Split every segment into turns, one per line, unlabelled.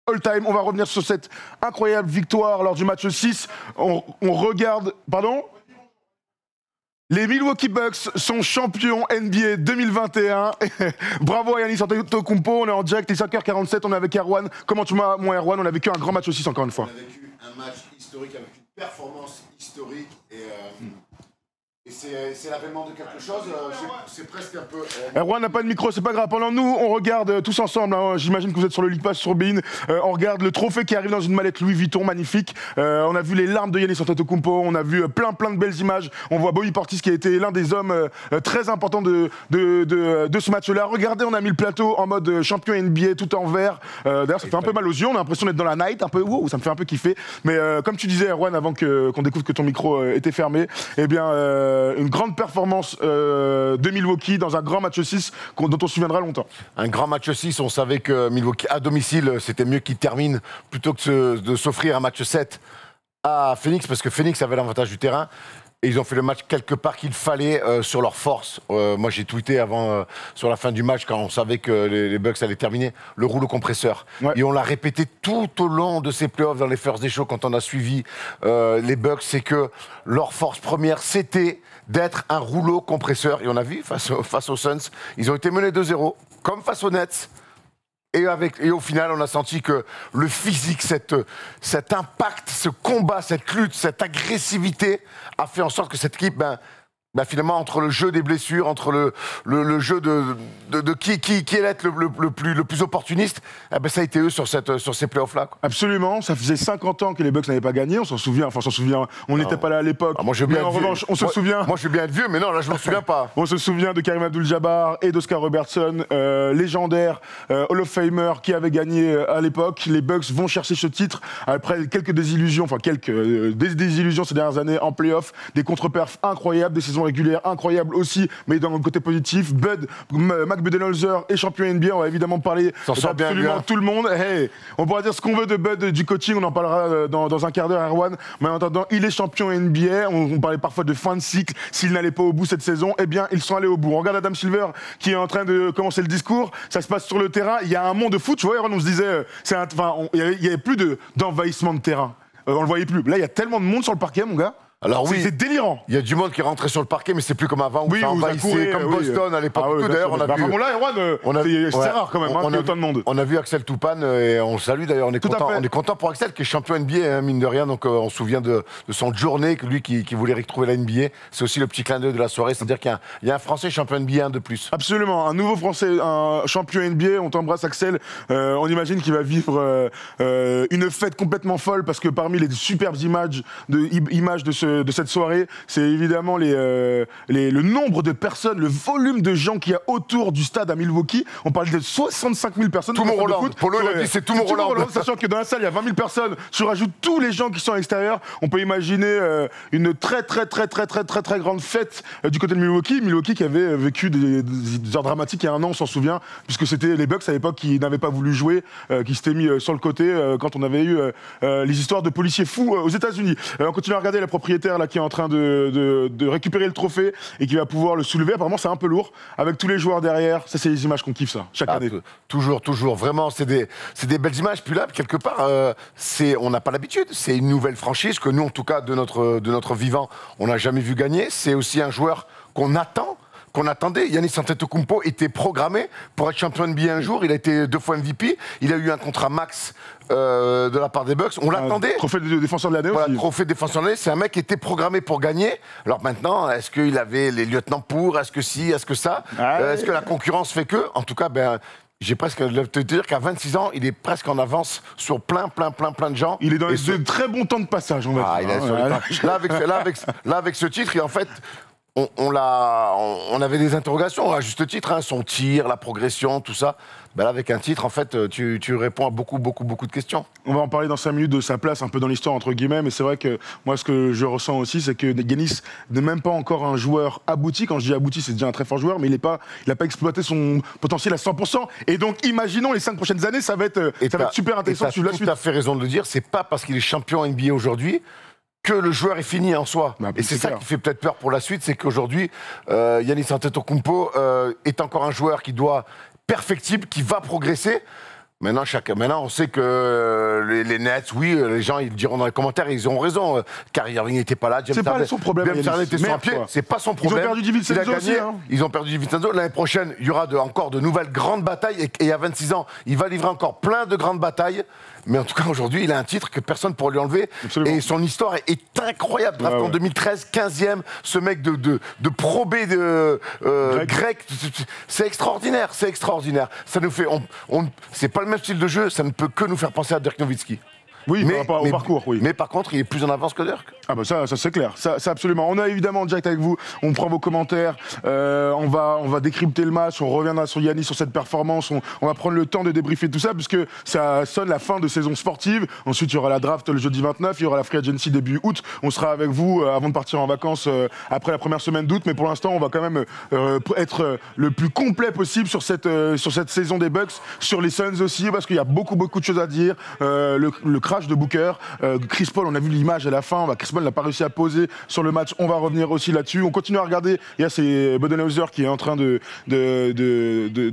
all-time. On va revenir sur cette incroyable victoire lors du match 6. On regarde... Pardon ? Les Milwaukee Bucks sont champions NBA 2021. Bravo à Giannis Antetokounmpo. On est en direct, il est 5h47, on est avec Erwan. Comment tu vas, mon Erwan? On a vécu un grand match 6 encore une fois.
On a vécu un match historique avec une performance historique et c'est l'avènement de quelque chose, c'est presque un peu...
Erwan n'a pas de micro, c'est pas grave. Pendant nous, on regarde tous ensemble, hein, j'imagine que vous êtes sur le League Pass, sur Bein, on regarde le trophée qui arrive dans une mallette Louis Vuitton, magnifique. On a vu les larmes de Giannis Antetokounmpo, on a vu plein de belles images. On voit Bobby Portis qui a été l'un des hommes très importants de ce match-là. Regardez, on a mis le plateau en mode champion NBA, tout en vert. D'ailleurs, ça fait un peu mal aux yeux, on a l'impression d'être dans la night, un peu, wow, ça me fait un peu kiffer. Mais comme tu disais, Erwan, avant qu'on découvre que ton micro était fermé, eh bien... une grande performance de Milwaukee dans un grand match 6 dont on se souviendra longtemps.
Un grand match 6, on savait que Milwaukee à domicile, c'était mieux qu'il termine plutôt que de s'offrir un match 7 à Phoenix, parce que Phoenix avait l'avantage du terrain. Et ils ont fait le match quelque part qu'il fallait sur leur force. Moi, j'ai tweeté avant, sur la fin du match, quand on savait que les Bucks allaient terminer, le rouleau compresseur. Ouais. Et on l'a répété tout au long de ces playoffs, dans les first day shows, quand on a suivi les Bucks, c'est que leur force première, c'était d'être un rouleau compresseur. Et on a vu, face aux Suns, ils ont été menés 2-0, comme face aux Nets. Et au final, on a senti que le physique, cet impact, ce combat, cette lutte, cette agressivité a fait en sorte que cette équipe, finalement, entre le jeu des blessures, entre le jeu de qui allait être le plus opportuniste, ça a été eux sur ces playoffs-là.
Absolument, ça faisait 50 ans que les Bucks n'avaient pas gagné, on s'en souvient, on n'était pas là à l'époque.
Moi, je veux bien
en revanche, on se souvient...
Moi, je suis bien être vieux, mais non, là, je ne me souviens pas.
On se souvient de Kareem Abdul-Jabbar et d'Oscar Robertson, légendaire Hall of Famer qui avait gagné à l'époque. Les Bucks vont chercher ce titre après quelques désillusions, désillusions ces dernières années en playoffs, des contre-perfs incroyables, des saisons régulière incroyable aussi, mais dans le côté positif. Mac Budenholzer est champion NBA, on va évidemment parler d'absolument tout le monde. Hey, on pourra dire ce qu'on veut de Bud du coaching, on en parlera dans un quart d'heure, Erwan, mais en attendant, il est champion NBA, on parlait parfois de fin de cycle, s'il n'allait pas au bout cette saison, eh bien, ils sont allés au bout. On regarde Adam Silver qui est en train de commencer le discours, ça se passe sur le terrain, il y a un monde de foot, tu vois, Erwan, on se disait, il y avait plus d'envahissement de terrain, on le voyait plus. Là, il y a tellement de monde sur le parquet, mon gars.
Alors oui,
c'est délirant.
Il y a du monde qui est rentré sur le parquet, mais c'est plus comme avant où ça envahissait, comme Boston à l'époque.
D'ailleurs, on a vu. Là, Erwan, c'est rare quand même, il y a autant de monde.
On a vu Axel Toupane et on le salue d'ailleurs. On est content pour Axel qui est champion NBA, mine de rien. Donc on se souvient de son journée, lui qui voulait retrouver la NBA. C'est aussi le petit clin d'œil de la soirée, c'est-à-dire qu'il y a un Français champion NBA de plus.
Absolument, un nouveau Français, un champion NBA. On t'embrasse, Axel. On imagine qu'il va vivre une fête complètement folle parce que parmi les superbes images de cette soirée, c'est évidemment le nombre de personnes, le volume de gens qu'il y a autour du stade à Milwaukee. On parle de 65 000 personnes.
Tout Mont-Roland. Polo l'a dit, c'est tout Mont-Roland.
Sachant que dans la salle, il y a 20 000 personnes. Tu rajoutes tous les gens qui sont à l'extérieur. On peut imaginer une très grande fête du côté de Milwaukee. Milwaukee qui avait vécu des heures dramatiques il y a un an, on s'en souvient, puisque c'était les Bucks à l'époque qui n'avaient pas voulu jouer, qui s'étaient mis sur le côté quand on avait eu les histoires de policiers fous aux États-Unis. On continue à regarder la propriétaire là qui est en train de récupérer le trophée et qui va pouvoir le soulever. Apparemment, c'est un peu lourd. Avec tous les joueurs derrière, ça, c'est les images qu'on kiffe, ça, chaque année.
Toujours. Vraiment, c'est des belles images. Puis là, quelque part, on n'a pas l'habitude. C'est une nouvelle franchise que nous, en tout cas, de notre vivant, on n'a jamais vu gagner. C'est aussi un joueur qu'on attendait. Giannis Antetokounmpo était programmé pour être champion NBA un jour. Il a été 2 fois MVP. Il a eu un contrat max de la part des Bucks. On l'attendait.
Trophée de défenseur de l'année aussi.
Trophée de défenseur de l'année. C'est un mec qui était programmé pour gagner. Alors maintenant, est-ce qu'il avait les lieutenants pour? Est-ce que si? Est-ce que ça? Est-ce que la concurrence fait que? En tout cas, j'ai presque envie de te dire qu'à 26 ans, il est presque en avance sur plein de gens.
Il est dans de très bons temps de passage, on va dire.
Là, avec ce titre, et en fait... On avait des interrogations, à juste titre, son tir, la progression, tout ça. Là, avec un titre, en fait, tu réponds à beaucoup de questions.
On va en parler dans 5 minutes de sa place un peu dans l'histoire, entre guillemets, mais c'est vrai que moi, ce que je ressens aussi, c'est que Giannis n'est même pas encore un joueur abouti. Quand je dis abouti, c'est déjà un très fort joueur, mais il n'a pas exploité son potentiel à 100%. Et donc, imaginons les 5 prochaines années, ça va être super intéressant.
Tu as tout à fait raison de le dire, c'est pas parce qu'il est champion NBA aujourd'hui que le joueur est fini en soi. Et c'est ça qui fait peut-être peur pour la suite, c'est qu'aujourd'hui, Giannis Antetokounmpo est encore un joueur qui doit perfectible, qui va progresser. Maintenant, on sait que les Nets, oui, les gens ils diront dans les commentaires, ils ont raison. Kyrie Irving n'était pas là,
C'est pas son problème.
James Harden était sur un pied, c'est pas son problème.
Ils ont perdu DiVincenzo aussi. Hein.
Ils ont perdu DiVincenzo. L'année prochaine, il y aura encore de nouvelles grandes batailles. Et à 26 ans, il va livrer encore plein de grandes batailles. Mais en tout cas, aujourd'hui, il a un titre que personne ne pourra lui enlever. Absolument. Et son histoire est incroyable. Drafté en 2013, 15e, ce mec de Pro B grec. C'est extraordinaire, c'est extraordinaire. Ça nous fait, c'est pas le même style de jeu, ça ne peut que nous faire penser à Dirk Nowitzki.
Oui, par rapport au parcours, oui.
Mais par contre, il est plus en avance que Dirk.
Ah bah ça c'est clair, ça absolument. On a évidemment en direct avec vous, on prend vos commentaires, on va décrypter le match, on reviendra sur Giannis, sur cette performance, on va prendre le temps de débriefer tout ça, puisque ça sonne la fin de saison sportive. Ensuite, il y aura la draft le jeudi 29, il y aura la free agency début août. On sera avec vous avant de partir en vacances après la première semaine d'août, mais pour l'instant, on va quand même être le plus complet possible sur cette saison des Bucks, sur les Suns aussi, parce qu'il y a beaucoup de choses à dire. Le crash de Booker, Chris Paul, on a vu l'image à la fin, Chris Paul n'a pas réussi à poser sur le match, on va revenir aussi là-dessus. On continue à regarder, il y a c'est Budenholzer qui est en train de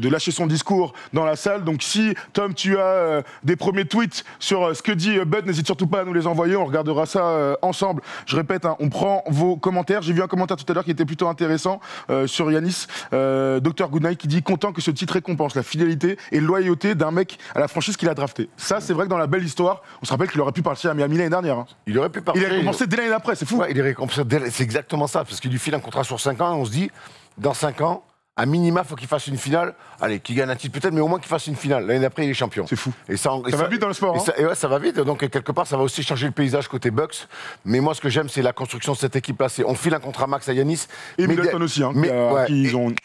lâcher son discours dans la salle. Donc si, Tom, tu as des premiers tweets sur ce que dit Bud, n'hésite surtout pas à nous les envoyer, on regardera ça ensemble. Je répète, on prend vos commentaires. J'ai vu un commentaire tout à l'heure qui était plutôt intéressant sur Giannis, Dr Goodnight, qui dit « Content que ce titre récompense la fidélité et loyauté d'un mec à la franchise qu'il a drafté ». Ça, c'est vrai que dans la belle histoire, on se rappelle qu'il aurait pu partir à Miami l'année dernière. Hein.
Il aurait pu partir.
Il a récompensé dès l'année d'après, c'est fou.
Ouais, il est récompensé c'est exactement ça, parce qu'il lui file un contrat sur 5 ans et on se dit, dans 5 ans, à minima, il faut qu'il fasse une finale. Allez, qu'il gagne un titre peut-être, mais au moins qu'il fasse une finale. L'année d'après, il est champion.
C'est fou.
Et ça
va vite dans le sport.
Et ouais, ça va vite. Donc, quelque part, ça va aussi changer le paysage côté Bucks. Mais moi, ce que j'aime, c'est la construction de cette équipe-là. On file un contrat max à Giannis.
Et Middleton aussi. Hein,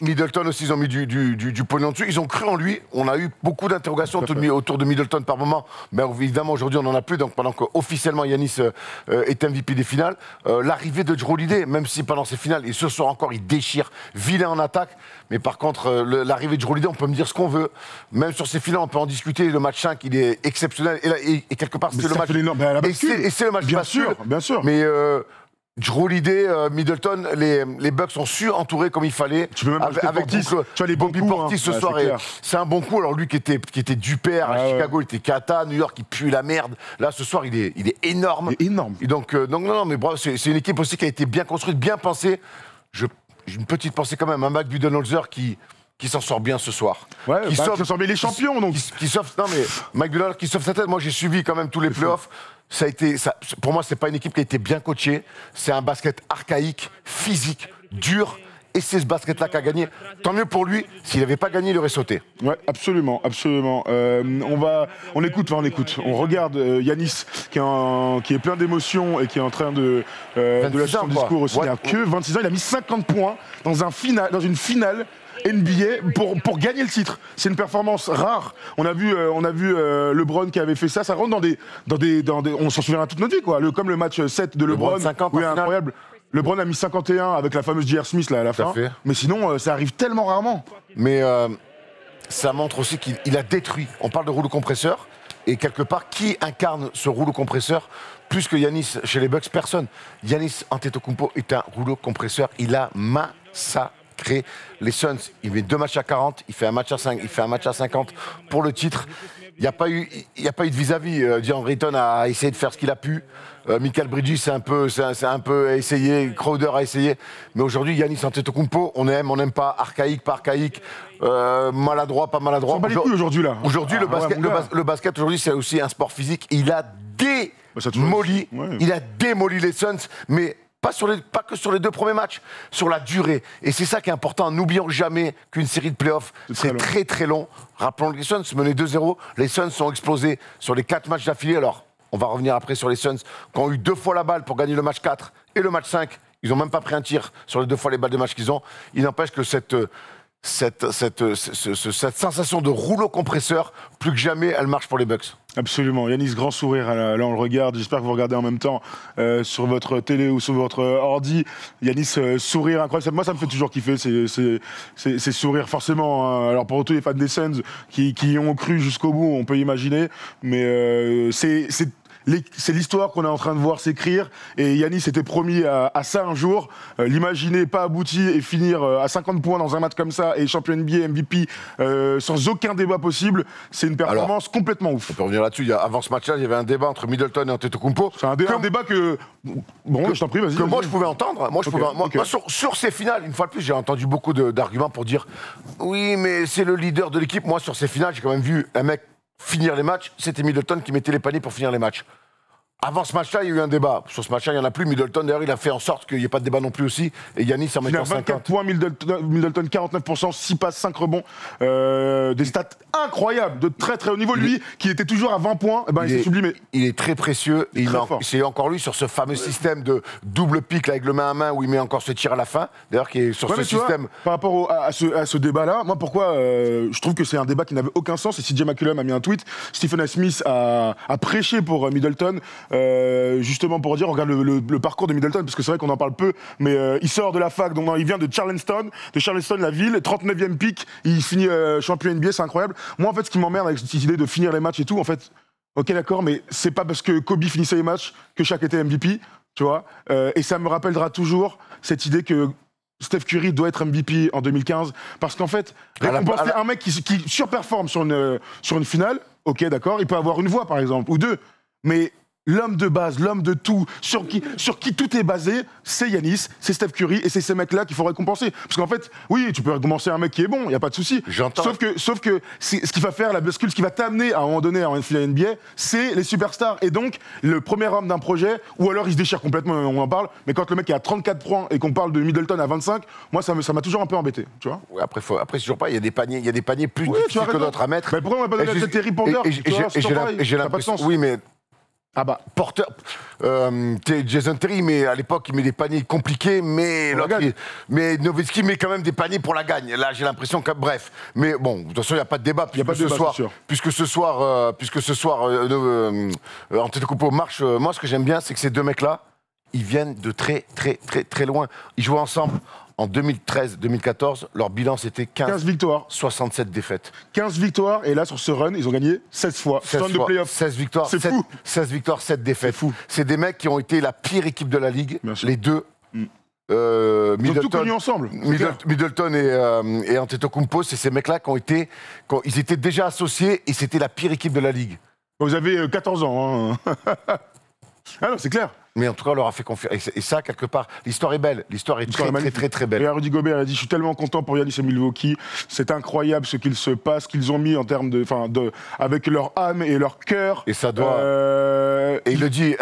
Middleton aussi, ils ont mis du pognon dessus. Ils ont cru en lui. On a eu beaucoup d'interrogations autour de Middleton par moment. Mais évidemment, aujourd'hui, on n'en a plus. Donc, pendant qu'officiellement, Giannis est MVP des finales, l'arrivée de Jrue Holiday, même si pendant ces finales, et ce soir encore, il déchire, vilain en attaque. Mais par contre, l'arrivée de Jrue Holiday, on peut me dire ce qu'on veut. Même sur ces finales, on peut en discuter. Le match 5, il est exceptionnel. Et quelque part, c'est le match. Et c'est le match
bien sûr, bien sûr.
Mais Jrue Holiday, Middleton, les Bucks ont su entourer comme il fallait.
Tu peux même avec
tu vois les Bobby Portis ce soir. C'est un bon coup. Alors lui qui était du père à Chicago, il était cata. New York, il pue la merde. Là, ce soir, il est énorme.
Il est énorme.
Et donc non, mais bravo, c'est une équipe aussi qui a été bien construite, bien pensée. J'ai une petite pensée quand même à Mike Budenholzer qui s'en sort bien ce soir.
Ouais, qui s'en sort bien les champions, donc.
Non, mais Mike Budenholzer qui sauve sa tête. Moi, j'ai suivi quand même tous les playoffs. Pour moi, c'est pas une équipe qui a été bien coachée. C'est un basket archaïque, physique, dur. Et c'est ce basket-là qui a gagné. Tant mieux pour lui. S'il n'avait pas gagné, il aurait sauté.
Ouais, absolument, absolument. On écoute. On regarde Giannis qui est plein d'émotions et qui est en train de lâcher son discours aussi. Il a que 26 ans. Il a mis 50 points dans une finale NBA pour gagner le titre. C'est une performance rare. On a vu LeBron qui avait fait ça. Ça rentre dans des on s'en souviendra toute notre vie, quoi. Comme le match 7 de LeBron.
50
oui, incroyable. LeBron a mis 51 avec la fameuse J.R. Smith là, à la fin. Mais sinon, ça arrive tellement rarement.
Mais ça montre aussi qu'il a détruit. On parle de rouleau compresseur. Et quelque part, qui incarne ce rouleau compresseur plus que Giannis chez les Bucks? Personne. Giannis Antetokounmpo est un rouleau compresseur. Il a massacré les Suns. Il met 2 matchs à 40, il fait un match à 5, il fait un match à 50 pour le titre. Il n'y a pas eu de vis-à-vis. DeAndre Ayton a essayé de faire ce qu'il a pu. Michael Bridges c'est un peu essayé. Crowder a essayé. Mais aujourd'hui, Giannis Antetokounmpo, on n'aime pas. Archaïque, pas archaïque. Maladroit, pas maladroit.
On bat les couilles aujourd'hui là.
Aujourd'hui, le basket aujourd'hui, c'est aussi un sport physique. Il a démoli. Il a démoli les Suns, mais pas que sur les 2 premiers matchs, sur la durée. Et c'est ça qui est important. N'oublions jamais qu'une série de playoffs, c'est très très long. Rappelons les Suns, menés 2-0. Les Suns sont explosés sur les 4 matchs d'affilée. Alors, on va revenir après sur les Suns, qui ont eu 2 fois la balle pour gagner le match 4 et le match 5. Ils n'ont même pas pris un tir sur les 2 fois les balles de match qu'ils ont. Il n'empêche que cette sensation de rouleau compresseur, plus que jamais, elle marche pour les Bucks.
Absolument. Yanis, grand sourire, là on le regarde. J'espère que vous regardez en même temps sur votre télé ou sur votre ordi. Yanis, sourire incroyable. Moi, ça me fait toujours kiffer ces sourires, forcément. Hein. Alors pour tous les fans des Suns qui y ont cru jusqu'au bout, on peut imaginer. Mais c'est l'histoire qu'on est en train de voir s'écrire. Et Yanis était promis à ça un jour. L'imaginer pas abouti et finir à 50 points dans un match comme ça et champion NBA, MVP, sans aucun débat possible, c'est une performance complètement ouf.
On peut revenir là-dessus. Avant ce match-là, il y avait un débat entre Middleton et Antetokounmpo.
C'est un débat que... Bon, je t'en prie, vas-y.
Que moi, je pouvais entendre. Moi, sur ces finales, une fois de plus, j'ai entendu beaucoup d'arguments pour dire « Oui, mais c'est le leader de l'équipe ». Moi, sur ces finales, j'ai quand même vu un mec finir les matchs. C'était Middleton qui mettait les paniers pour finir les matchs. Avant ce match-là, il y a eu un débat. Sur ce match-là, il n'y en a plus. Middleton, d'ailleurs, il a fait en sorte qu'il n'y ait pas de débat non plus aussi. Et Yanis en mettant 50.
24 points, Middleton 49%, 6 passes, 5 rebonds. Des stats incroyables, de très très haut niveau. Lui, qui était toujours à 20 points, il s'est sublimé.
Il est très précieux. C'est encore lui sur ce fameux système de double pique avec le main à main où il met encore ce tir à la fin. D'ailleurs, qui est sur ce système.
Vois, par rapport à ce débat-là, moi, pourquoi je trouve que c'est un débat qui n'avait aucun sens. Et CJ McCollum a mis un tweet. Stephen A. Smith a prêché pour Middleton. Justement pour dire, regarde le parcours de Middleton, parce que c'est vrai qu'on en parle peu, mais il sort de la fac, donc il vient de Charleston, la ville, 39e pick, il finit champion NBA, c'est incroyable. Moi, en fait, ce qui m'emmerde avec cette idée de finir les matchs et tout, en fait, ok, d'accord, mais c'est pas parce que Kobe finissait les matchs que Shaq était MVP, tu vois, et ça me rappellera toujours cette idée que Steph Curry doit être MVP en 2015, parce qu'en fait, récompenser un mec qui surperforme sur une finale, ok, d'accord, il peut avoir une voix, par exemple, ou deux, mais l'homme de base, l'homme de tout, sur qui tout est basé, c'est Yanis, c'est Steph Curry, et c'est ces mecs-là qu'il faut récompenser. Parce qu'en fait, oui, tu peux récompenser un mec qui est bon, il n'y a pas de souci.
J'entends.
Sauf que ce qui va faire la bascule, ce qui va t'amener à un moment donné en finale NBA, c'est les superstars. Et donc, le premier homme d'un projet, ou alors il se déchire complètement, on en parle, mais quand le mec est à 34 points et qu'on parle de Middleton à 25, moi, ça m'a toujours un peu embêté, tu vois.
Ouais, après, c'est toujours pas, il y a des paniers plus difficiles que d'autres à mettre.
Mais pourquoi on n'a pas donné à Terry Porter?
J'ai l'impression, oui, mais... Ah bah, Porter, Jason Terry, mais à l'époque, il met des paniers compliqués, mais Nowitzki met quand même des paniers pour la gagne. Là, j'ai l'impression que, bref. Mais bon, de toute façon, il n'y a pas de débat, puisque ce soir, Antetokounmpo marche. Moi, ce que j'aime bien, c'est que ces deux mecs-là, ils viennent de très, très, très, très loin. Ils jouent ensemble. En 2013-2014, leur bilan c'était 15
victoires,
67 défaites.
15 victoires, et là sur ce run, ils ont gagné 16 fois.
16 victoires, 16 victoires, 7 défaites. C'est des mecs qui ont été la pire équipe de la ligue, les deux.
Ils ont tout connu ensemble.
Middleton et Antetokounmpo, c'est ces mecs-là ils étaient déjà associés et c'était la pire équipe de la ligue.
Vous avez 14 ans, hein. Ah non, c'est clair.
Mais en tout cas, on leur a fait confiance. Et ça, quelque part, l'histoire est belle. L'histoire est très, très belle.
Et Rudy Gobert a dit, je suis tellement content pour Yanis et Milwaukee. C'est incroyable ce qu'il se passe, qu'ils ont mis en termes avec leur âme et leur cœur.
Et ça doit... Et il le dit,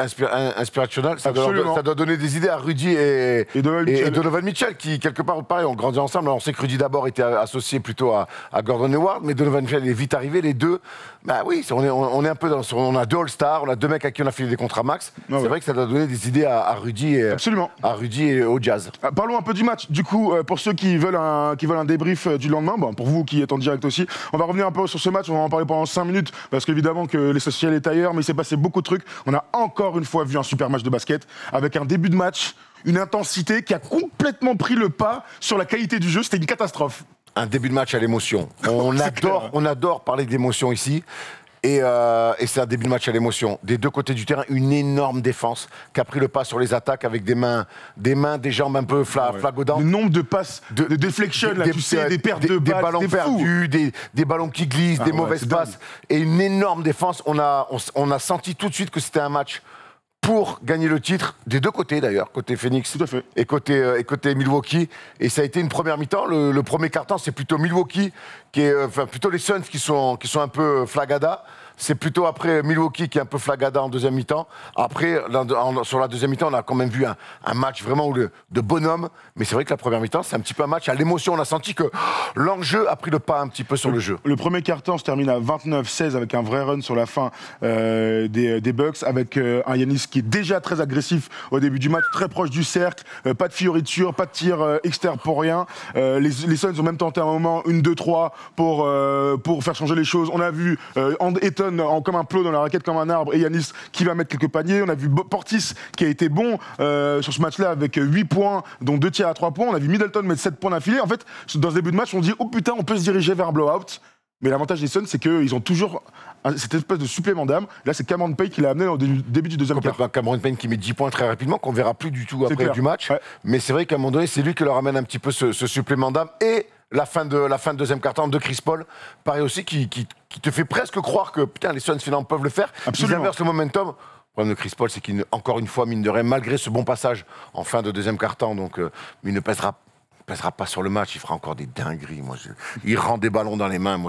inspirationnel, ça doit donner des idées à Rudy et Donovan Mitchell, qui, quelque part, pareil, ont grandi ensemble. Alors, on sait que Rudy, d'abord, était associé plutôt à Gordon Hayward, mais Donovan Mitchell est vite arrivé. Les deux, bah oui, on est un peu on a deux All-Stars, on a deux mecs à qui on a filé des contrats max. C'est vrai que ça doit donner des idées à Rudy et au Jazz.
Parlons un peu du match. Du coup, pour ceux qui veulent un débrief du lendemain, bon, pour vous qui êtes en direct aussi, on va revenir un peu sur ce match, on va en parler pendant 5 minutes, parce qu'évidemment que l'essentiel est ailleurs, mais il s'est passé beaucoup de trucs. On a encore une fois vu un super match de basket, avec un début de match, une intensité qui a complètement pris le pas sur la qualité du jeu, c'était une catastrophe.
Un début de match à l'émotion. On adore parler d'émotion ici. Et c'est un début de match à l'émotion. Des deux côtés du terrain, une énorme défense qui a pris le pas sur les attaques avec des mains, des jambes un peu flagaudantes.
Le nombre de passes, de deflection, des pertes de balles,
des ballons perdus, des ballons qui glissent, des mauvaises passes. Et une énorme défense. On a senti tout de suite que c'était un match pour gagner le titre, des deux côtés d'ailleurs, côté Phoenix et côté Milwaukee. Et ça a été une première mi-temps. Le premier quart-temps, c'est plutôt Milwaukee, plutôt les Suns qui sont un peu flagada. C'est plutôt après Milwaukee qui est un peu flagada en deuxième mi-temps. Après, sur la deuxième mi-temps, on a quand même vu un match vraiment de bonhomme. Mais c'est vrai que la première mi-temps, c'est un petit peu un match à l'émotion. On a senti que l'enjeu a pris le pas un petit peu sur le jeu.
Le premier quart-temps se termine à 29-16 avec un vrai run sur la fin des Bucks, avec un Yanis qui est déjà très agressif au début du match, très proche du cercle, pas de fioriture, pas de tir externe pour rien. Les Suns ont même tenté un moment 1-2-3 pour faire changer les choses. On a vu Eton comme un plot dans la raquette comme un arbre et Yanis qui va mettre quelques paniers. On a vu Portis qui a été bon sur ce match-là avec 8 points dont 2 tirs à 3 points. On a vu Middleton mettre 7 points d'affilée. En fait, dans ce début de match, on dit oh putain, on peut se diriger vers un blowout. Mais l'avantage des Suns, c'est qu'ils ont toujours cette espèce de supplément d'âme. Là, c'est Cameron Payne qui l'a amené au début du deuxième quart.
Cameron Payne qui met 10 points très rapidement, qu'on ne verra plus du tout
C'est
après
clair.
du match.
Ouais.
Mais c'est vrai qu'à un moment donné, c'est lui qui leur amène un petit peu ce supplément d'âme. Et la fin de deuxième quart-temps de Chris Paul, pareil aussi, qui te fait presque croire que putain, les Suns finalement peuvent le faire.
Absolument.
Ils inversent le momentum. Le problème de Chris Paul, c'est qu'encore une fois, mine de rien, malgré ce bon passage en fin de deuxième quart-temps, donc il ne pèsera pas sur le match, il fera encore des dingueries. Il rend des ballons dans les mains.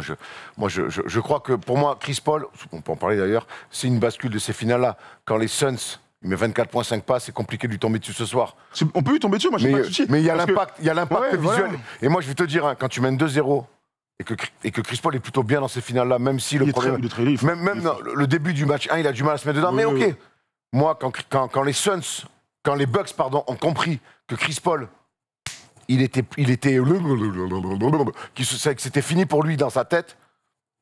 Je crois que pour moi, Chris Paul, on peut en parler d'ailleurs, c'est une bascule de ces finales-là. Quand les Suns, il met 24 points, 5 passes, c'est compliqué de lui tomber dessus ce soir.
On peut lui tomber dessus, moi, j'ai pas de souci.
Mais il y a
Parce
l'impact,
Ouais,
visuel.
voilà.
Et moi, je vais te dire, quand tu mènes 2-0 et que Chris Paul est plutôt bien dans ces finales-là, même si le problème.
Il est très libre.
Même dans le début du match 1, il a du mal à se mettre dedans.
Oui,
mais ok,
oui.
moi, quand les Suns, quand les Bucks, pardon, ont compris que Chris Paul, que c'était fini pour lui dans sa tête,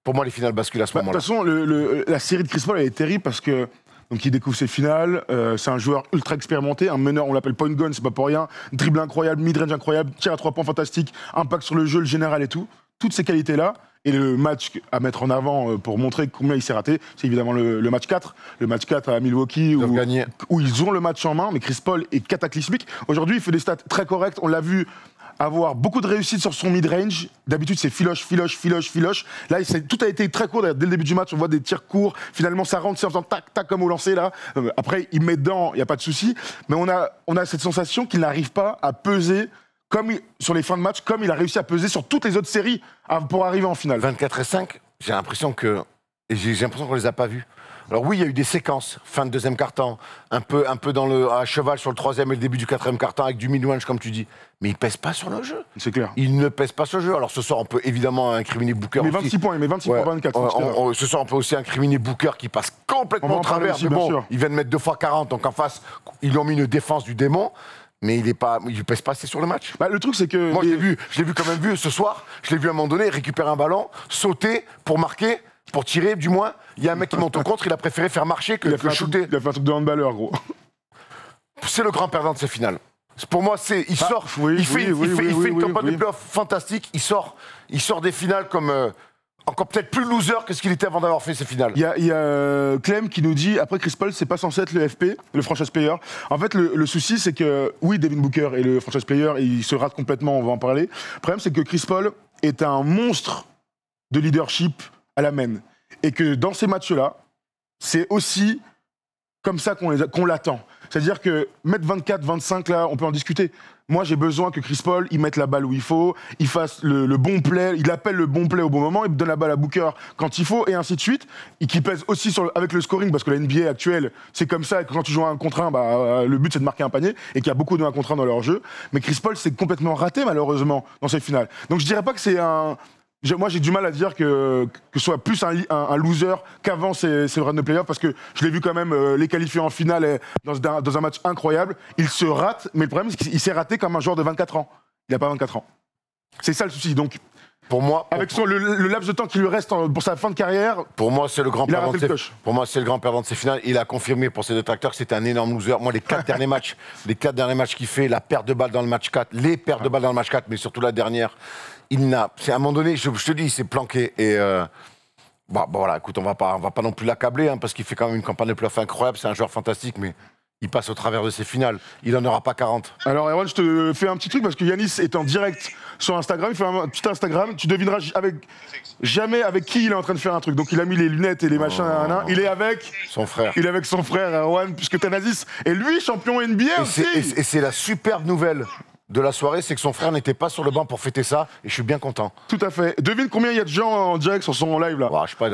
pour moi, les finales basculent à ce
De
moment-là.
toute façon, la série de Chris Paul, elle est terrible parce que. Donc il découvre ses finales, c'est un joueur ultra expérimenté, un meneur, on l'appelle point gun, c'est pas pour rien, dribble incroyable, mid-range incroyable, tir à 3 points fantastique, impact sur le jeu, le général et tout. Toutes ces qualités-là, et le match à mettre en avant pour montrer combien il s'est raté, c'est évidemment le match 4. Le match 4 à Milwaukee où ils ont le match en main, mais Chris Paul est cataclysmique. Aujourd'hui, il fait des stats très correctes, on l'a vu avoir beaucoup de réussite sur son mid-range. D'habitude, c'est filoche. Là, tout a été très court. Dès le début du match, on voit des tirs courts. Finalement, ça rentre, c'est en faisant tac, tac, comme au lancer, là. Après, il met dedans, il n'y a pas de souci. Mais on a cette sensation qu'il n'arrive pas à peser sur les fins de match, comme il a réussi à peser sur toutes les autres séries pour arriver en finale.
24 et 5, j'ai l'impression qu'on les a pas vus. Alors oui, il y a eu des séquences, fin de deuxième quart-temps, un peu à cheval sur le troisième et le début du quatrième quart-temps avec du mid-range, comme tu dis. Mais il ne pèse pas sur le jeu.
C'est clair.
Il ne pèse pas sur le jeu. Alors ce soir, on peut évidemment incriminer Booker
Mais
aussi.
26 points, mais 26 points 24.
Ce soir, on peut aussi incriminer Booker qui passe complètement au travers.
Aussi,
Mais
bien
bon,
sûr.
il vient de mettre 2 fois 40, donc en face, ils ont mis une défense du démon. Mais il ne pèse pas assez sur le match.
Le truc, c'est que.
Moi, je l'ai vu quand même vu ce soir. Je l'ai vu à un moment donné récupérer un ballon, sauter pour marquer, pour tirer, du moins. Il y a un mec qui monte au contre, il a préféré faire marcher que shooter.
Il a fait un truc de handballeur, gros.
C'est le grand perdant de ces finales. Pour moi, il sort. Il fait une campagne de playoff fantastique. Il sort des finales comme. Encore peut-être plus loser que ce qu'il était avant d'avoir fait ces finales.
Il y a Clem qui nous dit, après Chris Paul, c'est pas censé être le FP, le franchise player. En fait, le souci, c'est que, oui, Devin Booker est le franchise player, et il se rate complètement, on va en parler. Le problème, c'est que Chris Paul est un monstre de leadership à la main. Et que dans ces matchs-là, c'est aussi comme ça qu'on l'attend. C'est-à-dire que mettre 24, 25, là, on peut en discuter. Moi, j'ai besoin que Chris Paul, il mette la balle où il faut, il fasse le bon play, il appelle le bon play au bon moment, il donne la balle à Booker quand il faut, et ainsi de suite. Et qui pèse aussi avec le scoring, parce que la NBA actuelle, c'est comme ça, et que quand tu joues à 1 contre 1, le but, c'est de marquer un panier, et qu'il y a beaucoup de 1 contre 1 dans leur jeu. Mais Chris Paul, c'est complètement raté, malheureusement, dans ces finales. Donc, je dirais pas que c'est un... Moi, j'ai du mal à dire que ce soit plus un loser qu'avant ces runs de playoffs, parce que je l'ai vu quand même les qualifier en finale dans un match incroyable. Il se rate, mais le problème, c'est qu'il s'est raté comme un joueur de 24 ans. Il n'a pas 24 ans. C'est ça le souci. Donc,
pour moi,
avec le laps de temps qui lui reste pour sa fin de carrière,
pour moi, c'est le grand
il a
perdant
raté le coche.
Pour moi, c'est le grand perdant de ces finales. Il a confirmé pour ses détracteurs que c'était un énorme loser. Moi, les 4 derniers matchs qu'il fait, la perte de balle dans le match 4, les pertes de balles dans le match 4, mais surtout la dernière, c'est à un moment donné, je te dis, il s'est planqué. Et bon, voilà, écoute, on va pas non plus l'accabler, parce qu'il fait quand même une campagne de playoff incroyable. C'est un joueur fantastique, mais il passe au travers de ses finales. Il n'en aura pas 40.
Alors, Erwan, je te fais un petit truc, parce que Yanis est en direct sur Instagram. Il fait un petit Instagram. Tu devineras jamais avec qui il est en train de faire un truc. Donc, il a mis les lunettes et les machins. Il est avec
son frère.
Il est avec son frère, Erwan, puisque Thanasis est lui champion NBA aussi.
Et c'est la superbe nouvelle de la soirée, c'est que son frère n'était pas sur le banc pour fêter ça, et je suis bien content.
Tout à fait. Devine combien il y a de gens en direct sur son live, là.
Je sais pas,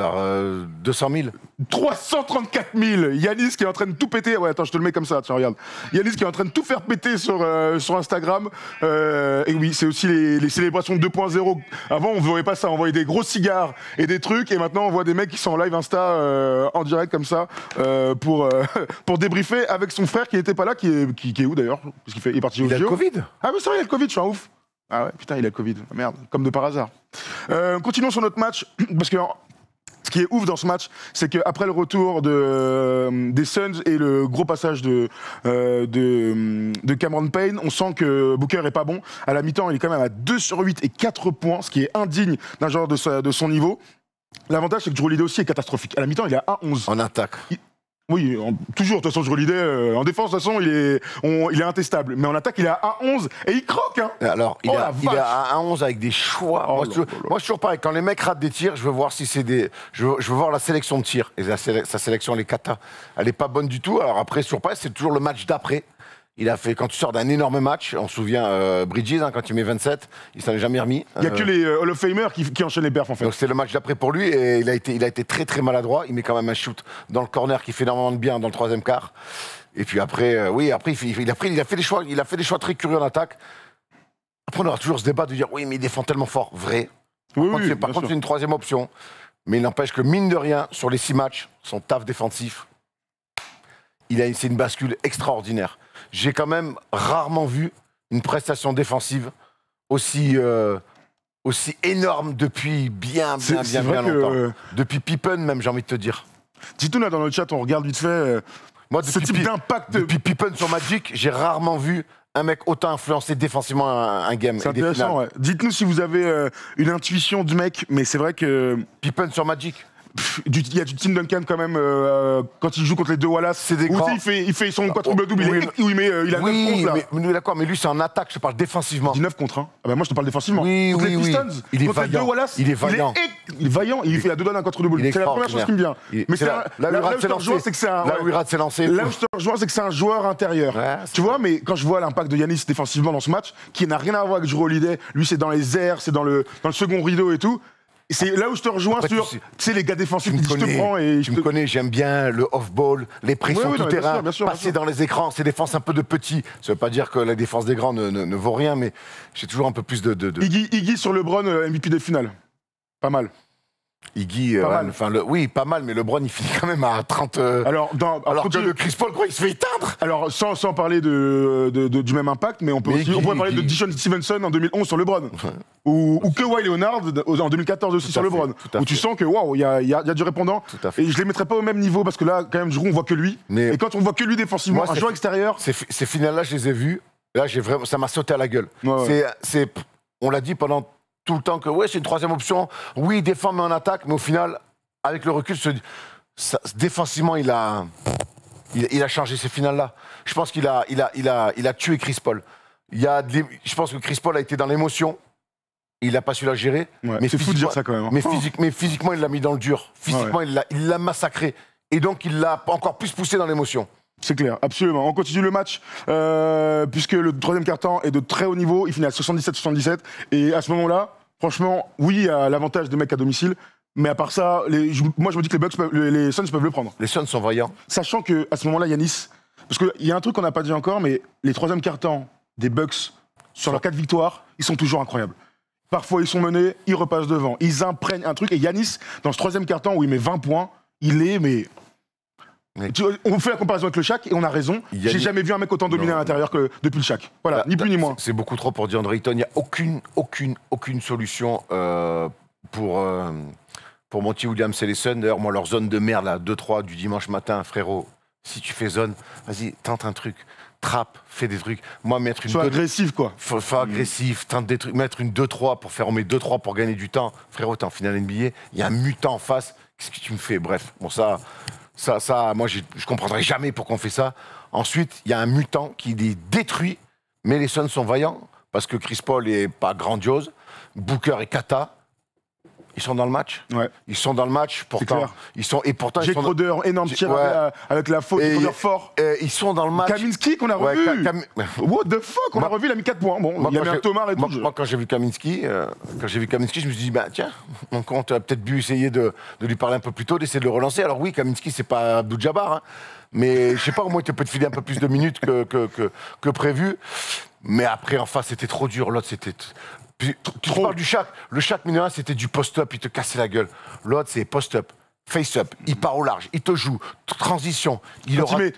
200 000.
334 000. Yanis qui est en train de tout péter. Ouais, attends, je te le mets comme ça, tiens, regarde. Yanis qui est en train de tout faire péter sur Instagram. Et oui, c'est aussi les célébrations 2.0. Avant, on ne voyait pas ça. On voyait des gros cigares et des trucs. Et maintenant, on voit des mecs qui sont en live Insta en direct comme ça pour débriefer avec son frère qui n'était pas là, qui est où d'ailleurs? Parce qu'il est parti au
Il a le
JO.
Covid.
Ah, mais c'est vrai, il a le Covid, je suis un ouf. Ah ouais, putain, il a le Covid. Merde, comme de par hasard. Continuons sur notre match, parce que Ce qui est ouf dans ce match, c'est qu'après le retour des Suns et le gros passage de Cameron Payne, on sent que Booker est pas bon. À la mi-temps, il est quand même à 2 sur 8 et 4 points, ce qui est indigne d'un joueur de son niveau. L'avantage, c'est que Jrue Holiday aussi est catastrophique. À la mi-temps, il est à 1-11.
En attaque.
Oui, toujours. De toute façon, Jrue Holiday, en défense, de toute façon, il est intestable. Mais en attaque, il est à 1-11 et il croque. Hein.
Alors, il est à 1-11 avec des choix.
Oh
moi, je suis toujours pareil. Quand les mecs ratent des tirs, je veux voir si c'est des. Je veux voir la sélection de tirs. Et sa sélection, elle est cata. Elle est pas bonne du tout. Alors après, sur Paris, c'est toujours le match d'après. Il a fait, quand tu sors d'un énorme match, on se souvient Bridges, hein, quand il met 27, il s'en est jamais remis.
Il n'y a que les Hall of Famers qui enchaînent les perfs, en fait.
Donc c'est le match d'après pour lui, et il a été très très maladroit. Il met quand même un shoot dans le corner qui fait énormément de bien dans le troisième quart. Et puis après, après il a fait des choix très curieux en attaque. Après, on aura toujours ce débat de dire, oui, mais il défend tellement fort. Vrai. Par contre, c'est une troisième option. Mais il n'empêche que, mine de rien, sur les 6 matchs, son taf défensif, c'est une bascule extraordinaire. J'ai quand même rarement vu une prestation défensive aussi énorme depuis bien longtemps. Depuis Pippen même, j'ai envie de te dire.
Dites-nous là dans le chat, on regarde vite fait
Moi,
ce type d'impact.
Depuis Pippen sur Magic, j'ai rarement vu un mec autant influencer défensivement un game.
C'est intéressant, ouais. Dites-nous si vous avez une intuition du mec, mais c'est vrai que...
Pippen sur Magic.
Il y a du Tim Duncan quand même quand il joue contre les deux Wallace.
C'est des grands.
Il fait son quadruple-double, il a 9 contre là.
D'accord, mais lui c'est en attaque, je parle défensivement.
19 contre 1. Ah bah moi je te parle défensivement.
Oui,
contre les Pistons,
il est
contre
vaillant.
Les deux Wallace,
il est vaillant.
Il est vaillant, il fait la deux donnes d'un quadruple-double. C'est la première chose qui me vient. Mais
là où il rate ses lancers.
Là où je te rejoins, c'est que c'est un joueur intérieur. Tu vois, mais quand je vois l'impact de Giannis défensivement dans ce match, qui n'a rien à voir avec Jrue Holiday, lui c'est dans les airs, c'est dans le second rideau et tout. C'est là où je te rejoins sur, tu sais, les gars défensifs qui disent je te prends et
tu me connais, j'aime bien le off-ball, les pressions tout terrain, passer dans les écrans, ces défenses un peu de petits. Ça veut pas dire que la défense des grands ne vaut rien, mais j'ai toujours un peu plus de...
Iggy sur LeBron, MVP des finales. Pas mal.
Iggy, oui, pas mal, mais LeBron, il finit quand même à 30... Alors que le Chris Paul, quoi, il se fait éteindre.
Alors, sans parler du même impact, mais on pourrait parler de Dijon Stevenson en 2011 sur LeBron. Ou Kawhi Leonard en 2014 aussi sur LeBron. Où tu sens que, waouh, il y a du répondant. Et je les mettrais pas au même niveau, parce que là, quand même, Jrue, on voit que lui. Et quand on voit que lui défensivement, un joueur extérieur...
Ces finales-là, je les ai vues. Là, ça m'a sauté à la gueule. On l'a dit pendant... tout le temps que c'est une troisième option, oui il défend mais en attaque, mais au final avec le recul défensivement il a changé ces finales là. Je pense qu'il a tué Chris Paul. Je pense que Chris Paul a été dans l'émotion, il n'a pas su la gérer.
Mais c'est fou de dire ça quand même.
Mais physiquement il l'a mis dans le dur, physiquement il l'a massacré et donc il l'a encore plus poussé dans l'émotion.
C'est clair, absolument. On continue le match, puisque le troisième quart-temps est de très haut niveau. Il finit à 77-77. Et à ce moment-là, franchement, oui, il y a l'avantage des mecs à domicile. Mais à part ça, moi je me dis que les Suns peuvent le prendre.
Les Suns sont vaillants.
Sachant qu'à ce moment-là, Giannis... Parce qu'il y a un truc qu'on n'a pas dit encore, mais les troisième quart-temps des Bucks, sur leurs 4 victoires, ils sont toujours incroyables. Parfois, ils sont menés, ils repassent devant. Ils imprègnent un truc. Et Giannis, dans ce troisième quart-temps où il met 20 points, il est... On fait la comparaison avec le Shaq et on a raison. J'ai jamais vu un mec autant dominé à l'intérieur que depuis le Shaq. Voilà, ni plus ni moins.
C'est beaucoup trop pour DeAndre Ayton. Il n'y a aucune solution pour Monty Williams et les Suns. D'ailleurs, moi, leur zone de merde, là, 2-3 du dimanche matin, frérot, si tu fais zone, vas-y, tente un truc. Trappe, fais des trucs. Moi, mettre une...
Sois agressif, quoi.
Faut agressif, tente des trucs. Mettre une 2-3 pour faire on met 2-3 pour gagner du temps. Frérot, t'es en finale NBA. Il y a un mutant en face. Qu'est-ce que tu me fais? Bref, bon, ça, moi, je comprendrai jamais pourquoi on fait ça. Ensuite, il y a un mutant qui les détruit, mais les Suns sont vaillants, parce que Chris Paul est pas grandiose, Booker et Kata, ils sont dans le match. Ils sont dans le match, pourtant. Pourtant,
Jake Crowder, énorme tir avec la faute, Crowder fort.
Ils sont dans le match.
Kaminski qu'on a revu. What the fuck, on a revu, il a mis 4 points. Bon, il y avait un Thomas et tout.
Moi, quand j'ai vu Kaminski, je me suis dit, tiens, mon compte a peut-être dû essayer de lui parler un peu plus tôt, d'essayer de le relancer. Alors oui, Kaminski, c'est pas Abdul-Jabbar, hein, mais je sais pas, au moins, il peut te filer un peu plus de minutes que prévu. Mais après, en face, c'était trop dur. L'autre, c'était... Tu parles du Shaq. Le Shaq, mine de rien, c'était du post-up, il te cassait la gueule. L'autre, c'est post-up, face-up, il part au large, il te joue, transition.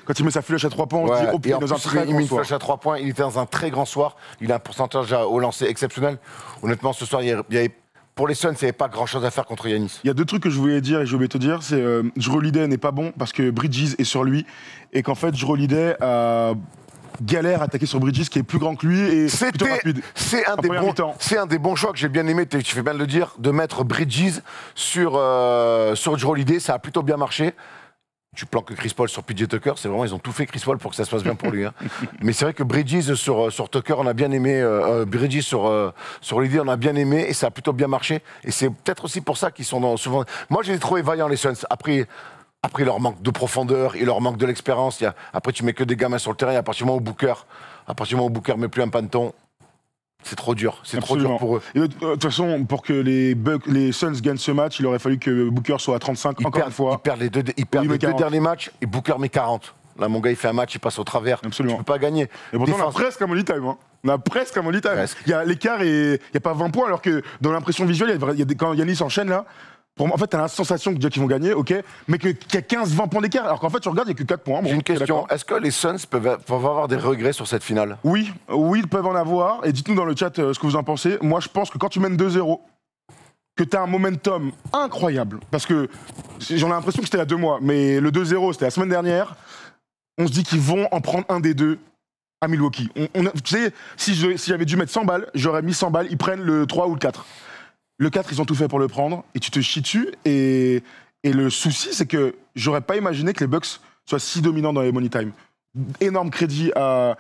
Quand il met sa flèche à 3 points, on se dit, oh, il est dans un très grand soir.
Flèche à 3 points, il était dans un très grand soir. Il a un pourcentage au lancer exceptionnel. Honnêtement, ce soir, il y avait pour les Suns, il n'y avait pas grand-chose à faire contre Giannis.
Il y a 2 trucs que je voulais dire et j'ai oublié de te dire. C'est Jrue Holiday n'est pas bon parce que Bridges est sur lui et qu'en fait Jrue Holiday galère à attaquer sur Bridges qui est plus grand que lui et plutôt rapide.
C'est un des bons choix que j'ai bien aimé, tu fais bien de le dire, de mettre Bridges sur Jrue Holiday. Ça a plutôt bien marché. Tu planques Chris Paul sur PJ Tucker, c'est vraiment, ils ont tout fait Chris Paul pour que ça se passe bien pour lui. Hein. Mais c'est vrai que Bridges sur Tucker, on a bien aimé. Bridges sur Holiday, on a bien aimé et ça a plutôt bien marché. Et c'est peut-être aussi pour ça qu'ils sont souvent. Moi, je les ai trouvés vaillants, les Suns. Après, leur manque de profondeur et leur manque de l'expérience. Après, tu mets que des gamins sur le terrain. À partir du moment où Booker met plus un panton, c'est trop dur. C'est trop dur pour eux.
Et de toute façon, pour que les Suns gagnent ce match, il aurait fallu que Booker soit à 35 une fois.
Ils perdent les deux derniers matchs et Booker met 40. Là, mon gars, il fait un match, il passe au travers.
Absolument.
Tu peux pas gagner.
Et pourtant, on a presque un money time. Hein. On a presque un money time. L'écart, il n'y a pas 20 points, alors que dans l'impression visuelle, quand Giannis enchaîne là, en fait, tu as la sensation qu'ils vont gagner, ok, mais qu'il y a 15-20 points d'écart. Alors qu'en fait, tu regardes, il n'y a que 4 points. Bon,
j'ai une question. Est-ce que les Suns peuvent avoir des regrets sur cette finale ?
Oui, ils peuvent en avoir. Et dites-nous dans le chat ce que vous en pensez. Moi, je pense que quand tu mènes 2-0, que tu as un momentum incroyable, parce que j'en ai l'impression que c'était il y a 2 mois, mais le 2-0, c'était la semaine dernière, on se dit qu'ils vont en prendre un des deux à Milwaukee. Tu sais, si j'avais dû mettre 100 balles, j'aurais mis 100 balles, ils prennent le 3 ou le 4. Le 4, ils ont tout fait pour le prendre, et tu te chies dessus. Et le souci, c'est que j'aurais pas imaginé que les Bucks soient si dominants dans les money time. Énorme crédit à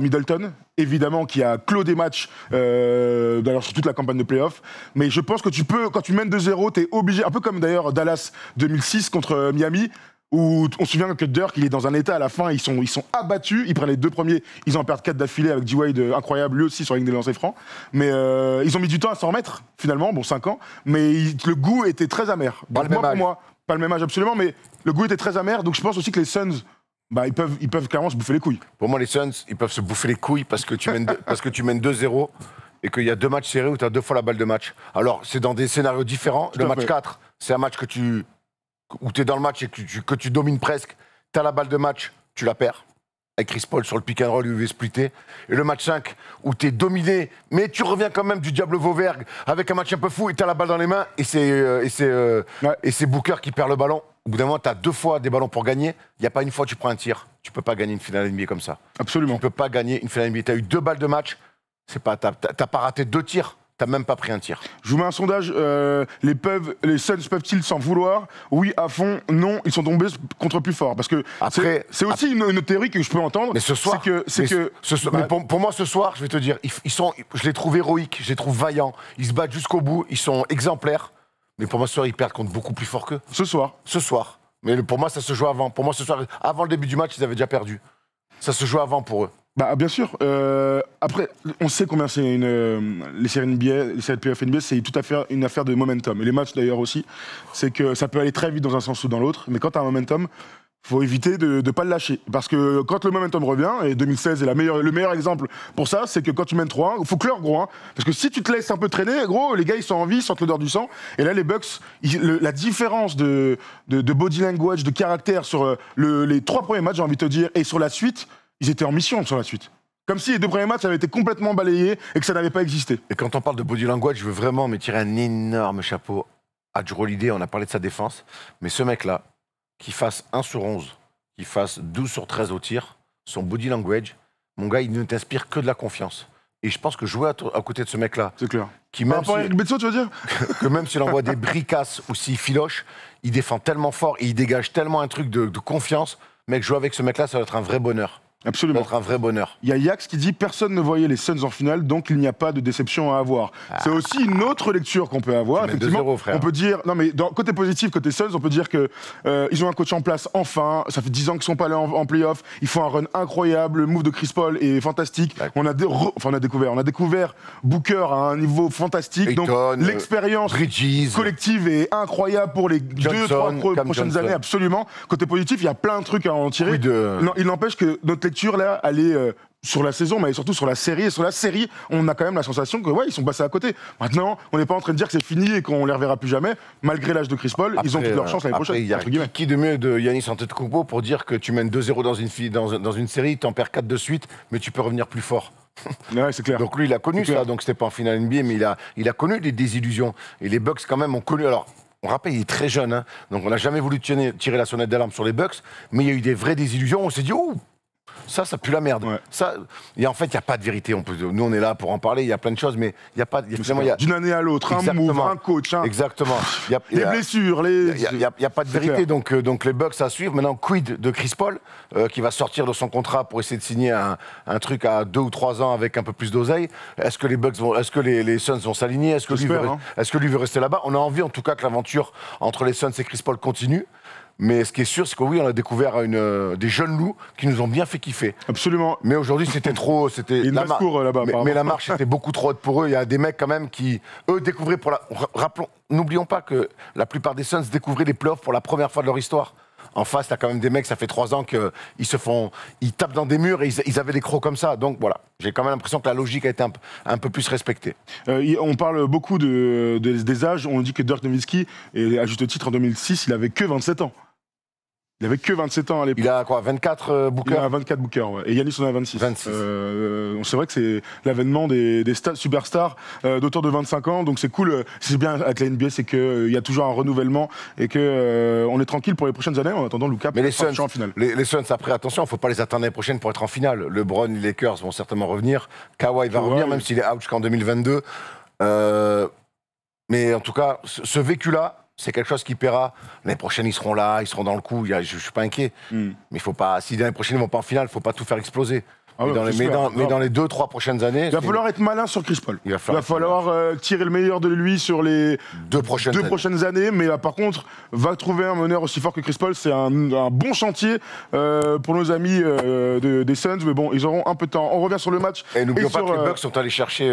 Middleton, évidemment, qui a clos des matchs d'ailleurs sur toute la campagne de playoff. Mais je pense que tu peux, quand tu mènes 2-0, tu es obligé, un peu comme d'ailleurs Dallas 2006 contre Miami, où on se souvient que Dirk, il est dans un état à la fin, ils sont abattus, ils prennent les 2 premiers, ils en perdent 4 d'affilée avec D-Wade incroyable, lui aussi sur la ligne des lancers francs. Mais ils ont mis du temps à s'en remettre, finalement, 5 ans, mais le goût était très amer. Donc, pour moi, pas le même âge absolument, mais le goût était très amer, donc je pense aussi que les Suns, ils peuvent clairement se bouffer les couilles.
Pour moi, les Suns, ils peuvent se bouffer les couilles parce que tu mènes 2-0 et qu'il y a 2 matchs serrés où tu as 2 fois la balle de match. Alors, c'est dans des scénarios différents. Le match 4, c'est un match où tu es dans le match et que tu domines presque, tu as la balle de match, tu la perds. Avec Chris Paul sur le pick and roll, il veut splitter. Et le match 5, où tu es dominé, mais tu reviens quand même du diable Vauvergue avec un match un peu fou et tu as la balle dans les mains et c'est Booker qui perd le ballon. Au bout d'un moment, tu as 2 fois des ballons pour gagner. Il n'y a pas une fois tu prends un tir. Tu peux pas gagner une finale NBA comme ça.
Absolument.
Tu peux pas gagner une finale NBA. Tu as eu 2 balles de match, t'as pas raté 2 tirs. T'as même pas pris un tir.
Je vous mets un sondage. Les Suns peuvent-ils s'en vouloir ? Oui, à fond. Non, ils sont tombés contre plus fort. Parce que c'est aussi une théorie que je peux entendre.
Mais ce soir, mais pour moi, ce soir, je vais te dire, je les trouve héroïques, je les trouve vaillants. Ils se battent jusqu'au bout, ils sont exemplaires. Mais pour moi, ce soir, ils perdent contre beaucoup plus fort qu'eux.
Ce soir. Mais
pour moi, ça se joue avant. Pour moi, ce soir, avant le début du match, ils avaient déjà perdu. Ça se joue avant pour eux.
Bien sûr. Après, on sait combien c'est les séries NBA, les séries de playoff NBA, c'est tout à fait une affaire de momentum. Et les matchs d'ailleurs aussi, c'est que ça peut aller très vite dans un sens ou dans l'autre. Mais quand tu as un momentum, faut éviter de ne pas le lâcher. Parce que quand le momentum revient, et 2016 est le meilleur exemple pour ça, c'est que quand tu mènes 3-1, il faut clore gros. Hein, parce que si tu te laisses un peu traîner, gros, les gars ils sont en vie, ils sentent l'odeur du sang. Et là, les Bucks, la différence de body language, de caractère sur les 3 premiers matchs, j'ai envie de te dire, et sur la suite, ils étaient en mission sur la suite. Comme si les 2 premiers matchs avaient été complètement balayés et que ça n'avait pas existé.
Et quand on parle de body language, je veux vraiment me tirer un énorme chapeau à Jrue Holiday. On a parlé de sa défense. Mais ce mec-là, qui fasse 1 sur 11, qui fasse 12 sur 13 au tir, son body language, mon gars, il ne t'inspire que de la confiance. Et je pense que jouer à côté de ce mec-là...
C'est clair.
Par
rapport à Eric Bledsoe, tu veux dire
que même s'il envoie des bricasses ou s'il filoche, il défend tellement fort et il dégage tellement un truc de confiance. Mec, jouer avec ce mec-là, ça va être un vrai bonheur.
Absolument.
Ça va être un vrai bonheur.
Il y a Yax qui dit personne ne voyait les Suns en finale, donc il n'y a pas de déception à avoir. C'est aussi une autre lecture qu'on peut avoir. Effectivement,
2-0, frère.
On peut dire, non mais côté positif, côté Suns, on peut dire que ils ont un coach en place enfin. Ça fait 10 ans qu'ils sont pas allés en playoff. Ils font un run incroyable. Le move de Chris Paul est fantastique. Ouais. On a découvert Booker à un niveau fantastique.
Ayton,
donc l'expérience collective est incroyable pour les 2-3 prochaines années, absolument. Côté positif, il y a plein de trucs à en tirer. Non, il n'empêche que notre lecture là, elle est sur la saison, mais surtout sur la série. Et sur la série, on a quand même la sensation que ils sont passés à côté. Maintenant, on n'est pas en train de dire que c'est fini et qu'on les reverra plus jamais. Malgré l'âge de Chris Paul, ils ont toute leur chance l'année prochaine.
Il y a qui de mieux de Giannis Antetokounmpo pour dire que tu mènes 2-0 dans une série, tu en perds 4 de suite, mais tu peux revenir plus fort.
Ouais, c'est clair.
Donc lui, il a connu
C'est
ça.
clair.
Donc c'était pas en finale NBA, mais il a connu des désillusions. Et les Bucks, quand même, ont connu. Alors, on rappelle, il est très jeune, hein, donc on n'a jamais voulu tirer la sonnette d'alarme sur les Bucks, mais il y a eu des vraies désillusions. On s'est dit, ouh, ça pue la merde.
Ouais.
Et en fait, il n'y a pas de vérité. Nous, on est là pour en parler, il y a plein de choses, mais il n'y a pas de.
D'une année à l'autre, un move, un coach,
Exactement.
les blessures,
Il n'y a pas de vérité,
clair.
donc les Bucks à suivre. Maintenant, quid de Chris Paul, qui va sortir de son contrat pour essayer de signer un truc à 2 ou 3 ans avec un peu plus d'oseille. Est-ce que les Suns vont s'aligner? Est-ce que lui veut rester là-bas? On a envie, en tout cas, que l'aventure entre les Suns et Chris Paul continue. Mais ce qui est sûr, c'est que oui, on a découvert des jeunes loups qui nous ont bien fait kiffer.
Absolument.
Mais aujourd'hui, c'était trop.
Une basse-cour là-bas,
mais la marche était beaucoup trop haute pour eux. Il y a des mecs quand même qui, eux, découvraient n'oublions pas que la plupart des Suns découvraient les playoffs pour la première fois de leur histoire. En face, t'as quand même des mecs, ça fait 3 ans ils tapent dans des murs et ils avaient des crocs comme ça. Donc voilà, j'ai quand même l'impression que la logique a été un peu plus respectée.
On parle beaucoup des âges. On dit que Dirk Nowitzki, et à juste titre en 2006, il avait que 27 ans. Il avait que 27 ans à l'époque.
Il a quoi, 24 Booker?
Il a 24 Booker, ouais. Et Giannis en a 26.
26.
C'est vrai que c'est l'avènement des superstars d'auteurs de 25 ans, donc c'est cool. C'est bien avec la NBA, c'est qu'il y a toujours un renouvellement et que on est tranquille pour les prochaines années en attendant Luka.
Mais les Suns,
en finale.
les Suns, après, attention, il ne faut pas les attendre l'année prochaine pour être en finale. LeBron, les Lakers vont certainement revenir. Kawhi va revenir, même s'il est out jusqu'en 2022. Mais en tout cas, ce vécu-là, c'est quelque chose qui paiera. L'année prochaine, ils seront là, ils seront dans le coup. Je ne suis pas inquiet. Mais il faut pas. Si l'année prochaine, ils ne vont pas en finale, il ne faut pas tout faire exploser. Mais dans les 2-3 prochaines années.
Il va falloir être malin sur Chris Paul.
Il va falloir
tirer le meilleur de lui sur les
2 prochaines années.
Mais là, par contre, va trouver un meneur aussi fort que Chris Paul. C'est un bon chantier pour nos amis des Suns. Mais bon, ils auront un peu de temps. On revient sur le match.
Et n'oublions pas que les Bucks sont allés chercher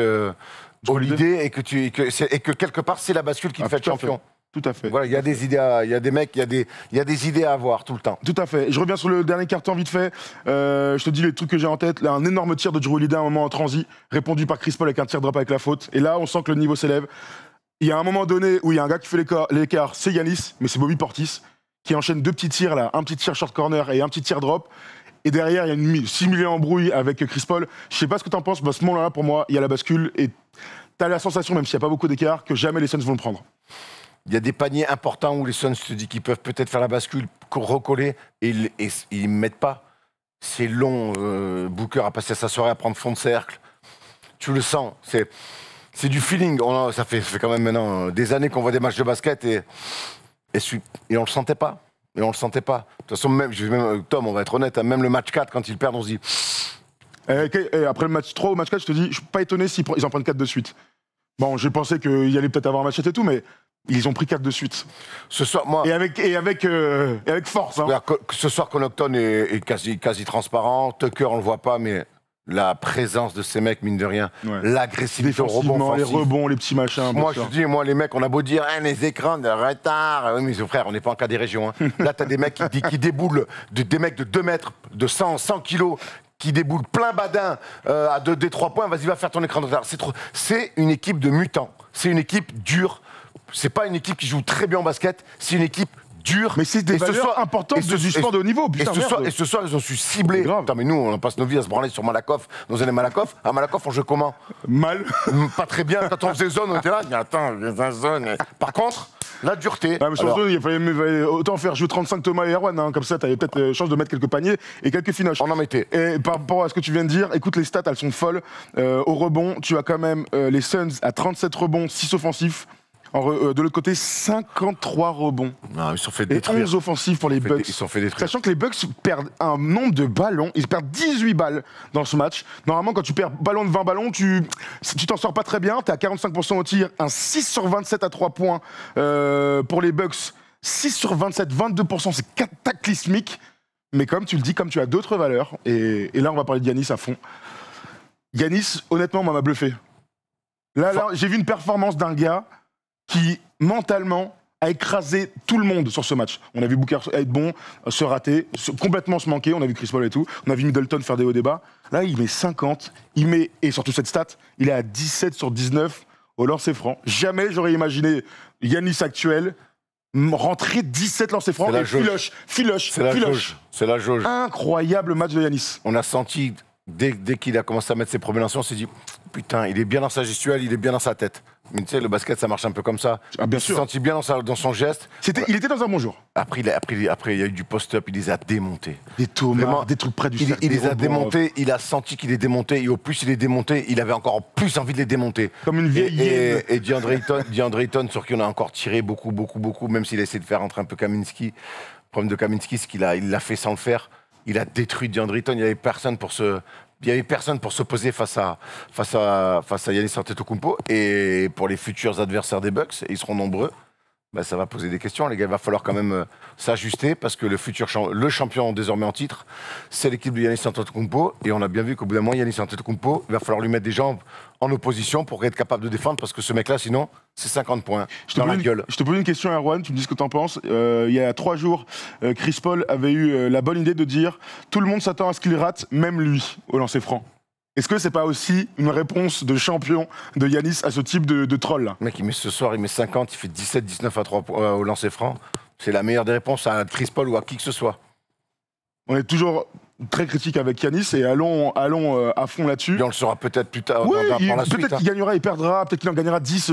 Holiday et que quelque part, c'est la bascule qui te fait champion.
Tout à fait.
Voilà, il y a des idées, il y a des mecs, il y a des idées à avoir tout le temps.
Tout à fait. Je reviens sur le dernier carton vite fait. Je te dis les trucs que j'ai en tête. Là, un énorme tir de Jrue Holiday à un moment en transi, répondu par Chris Paul avec un tir drop avec la faute. Et là, on sent que le niveau s'élève. Il y a un moment donné où il y a un gars qui fait l'écart, c'est Giannis, mais c'est Bobby Portis, qui enchaîne 2 petits tirs là, un petit tir short corner et un petit tir drop. Et derrière, il y a une simulée embrouille avec Chris Paul. Je sais pas ce que t'en penses, mais à ce moment-là, pour moi, il y a la bascule et t'as la sensation, même s'il n'y a pas beaucoup d'écart, que jamais les Suns vont le prendre.
Il y a des paniers importants où les Suns se disent qu'ils peuvent peut-être faire la bascule, recoller, et ils ne mettent pas. C'est long. Booker a passé sa soirée à prendre fond de cercle. Tu le sens. C'est du feeling. Ça fait quand même maintenant des années qu'on voit des matchs de basket et on le sentait pas. Et on le sentait pas. De toute façon, même Tom, on va être honnête, hein, même le match 4, quand ils perdent, on se dit...
Et après le match 3 ou match 4, je te dis, je suis pas étonné s'ils en prennent 4 de suite. Bon, j'ai pensé qu'il allait peut-être avoir un match et tout, mais ils ont pris 4 de suite.
Ce soir, moi...
Et avec force. Hein.
Ce soir, Connaughton est quasi transparent. Tucker, on le voit pas, mais la présence de ces mecs, mine de rien, l'agressivité au rebond,
les rebonds, les petits machins.
Moi, je te dis, les mecs, on a beau dire, les écrans de retard. Oui, mais frère, on n'est pas en cas des régions. Hein. Là, t'as des mecs qui déboulent, des mecs de 2 mètres, de 100 kilos, qui déboulent plein badin à des 3 points. Vas-y, va faire ton écran de retard. C'est une équipe de mutants. C'est une équipe dure. C'est pas une équipe qui joue très bien en basket. C'est une équipe dure.
Mais c'est des valeurs importantes du sport de haut niveau. Putain,
et ce soir, ils ont su cibler. Putain, mais nous, on passe nos vies à se branler sur Malakoff, nos années Malakoff. À Malakoff, on joue comment?
Mal.
Pas très bien. Quand on faisait zone, on était là. Attends, zone. Par contre, la dureté.
Mais sur zone, il fallait autant faire jouer 35 Thomas et Erwan. Hein, comme ça, t'avais peut-être chance de mettre quelques paniers et quelques finoches.
On en mettait.
Et par rapport à ce que tu viens de dire, écoute, les stats, elles sont folles. Au rebond, tu as quand même les Suns à 37 rebonds, 6 offensifs. De l'autre côté, 53 rebonds.
Non, ils se sont fait détruire.
Et 11 offensifs pour les Bucks.
Ils se sont fait détruire.
Sachant que les Bucks perdent un nombre de ballons. Ils perdent 18 balles dans ce match. Normalement, quand tu perds ballon de 20 ballons, tu t'en sors pas très bien. Tu es à 45% au tir. Un 6 sur 27 à 3 points pour les Bucks. 6 sur 27, 22%. C'est cataclysmique. Mais comme tu le dis, comme tu as d'autres valeurs, et là, on va parler de Giannis à fond. Giannis, honnêtement, m'a bluffé. Là, j'ai vu une performance d'un gars qui, mentalement, a écrasé tout le monde sur ce match. On a vu Booker être bon, se rater, complètement se manquer. On a vu Chris Paul et tout. On a vu Middleton faire des hauts débats. Là, il met 50. Et surtout cette stat, il est à 17 sur 19 au lancer franc. Jamais j'aurais imaginé Giannis actuel rentrer 17 lancers francs et filoche.
C'est la jauge.
Incroyable match de Giannis.
On a senti dès qu'il a commencé à mettre ses premiers lancers, on s'est dit putain, il est bien dans sa gestuelle, il est bien dans sa tête. Mais tu sais, le basket, ça marche un peu comme ça.
Ah, bien
il
sûr.
s'est senti bien dans son geste.
Il était dans un bon jour.
Après, il y a eu du post-up, il les a démontés.
Des tomates,
Vraiment,
des trucs près du cercle.
Il
des
les a
rebonds,
démontés, il a senti qu'il les démontait, et au plus il les démontait, il avait encore plus envie de les démonter.
Comme une vieille hyène.
Et DeAndre Ayton, sur qui on a encore tiré beaucoup, même s'il a essayé de faire rentrer un peu Kaminsky. Le problème de Kaminsky, c'est qu'il l'a fait sans le faire. Il a détruit DeAndre Ayton, il n'y avait personne pour s'opposer face à Giannis Antetokounmpo. Et pour les futurs adversaires des Bucks, et ils seront nombreux, bah, ça va poser des questions. Les gars, il va falloir quand même s'ajuster parce que le champion désormais en titre, c'est l'équipe de Giannis Antetokounmpo. Et on a bien vu qu'au bout d'un moment, Giannis Antetokounmpo, il va falloir lui mettre des gens en opposition pour être capable de défendre parce que ce mec-là, sinon, c'est 50 points dans la gueule.
Je te pose une question, Erwan, tu me dis ce que tu en penses. Il y a 3 jours, Chris Paul avait eu la bonne idée de dire tout le monde s'attend à ce qu'il rate, même lui, au lancer franc. Est-ce que c'est pas aussi une réponse de champion de Giannis à ce type de troll là?
Le mec, ce soir, il met 50, il fait 17-19 à 3 au lancer franc. C'est la meilleure des réponses à Chris Paul ou à qui que ce soit.
On est toujours très critique avec Giannis et allons à fond là-dessus.
Et on le saura peut-être plus tard
Oui,
par la suite.
peut-être qu'il gagnera, il perdra, peut-être qu'il en gagnera 10,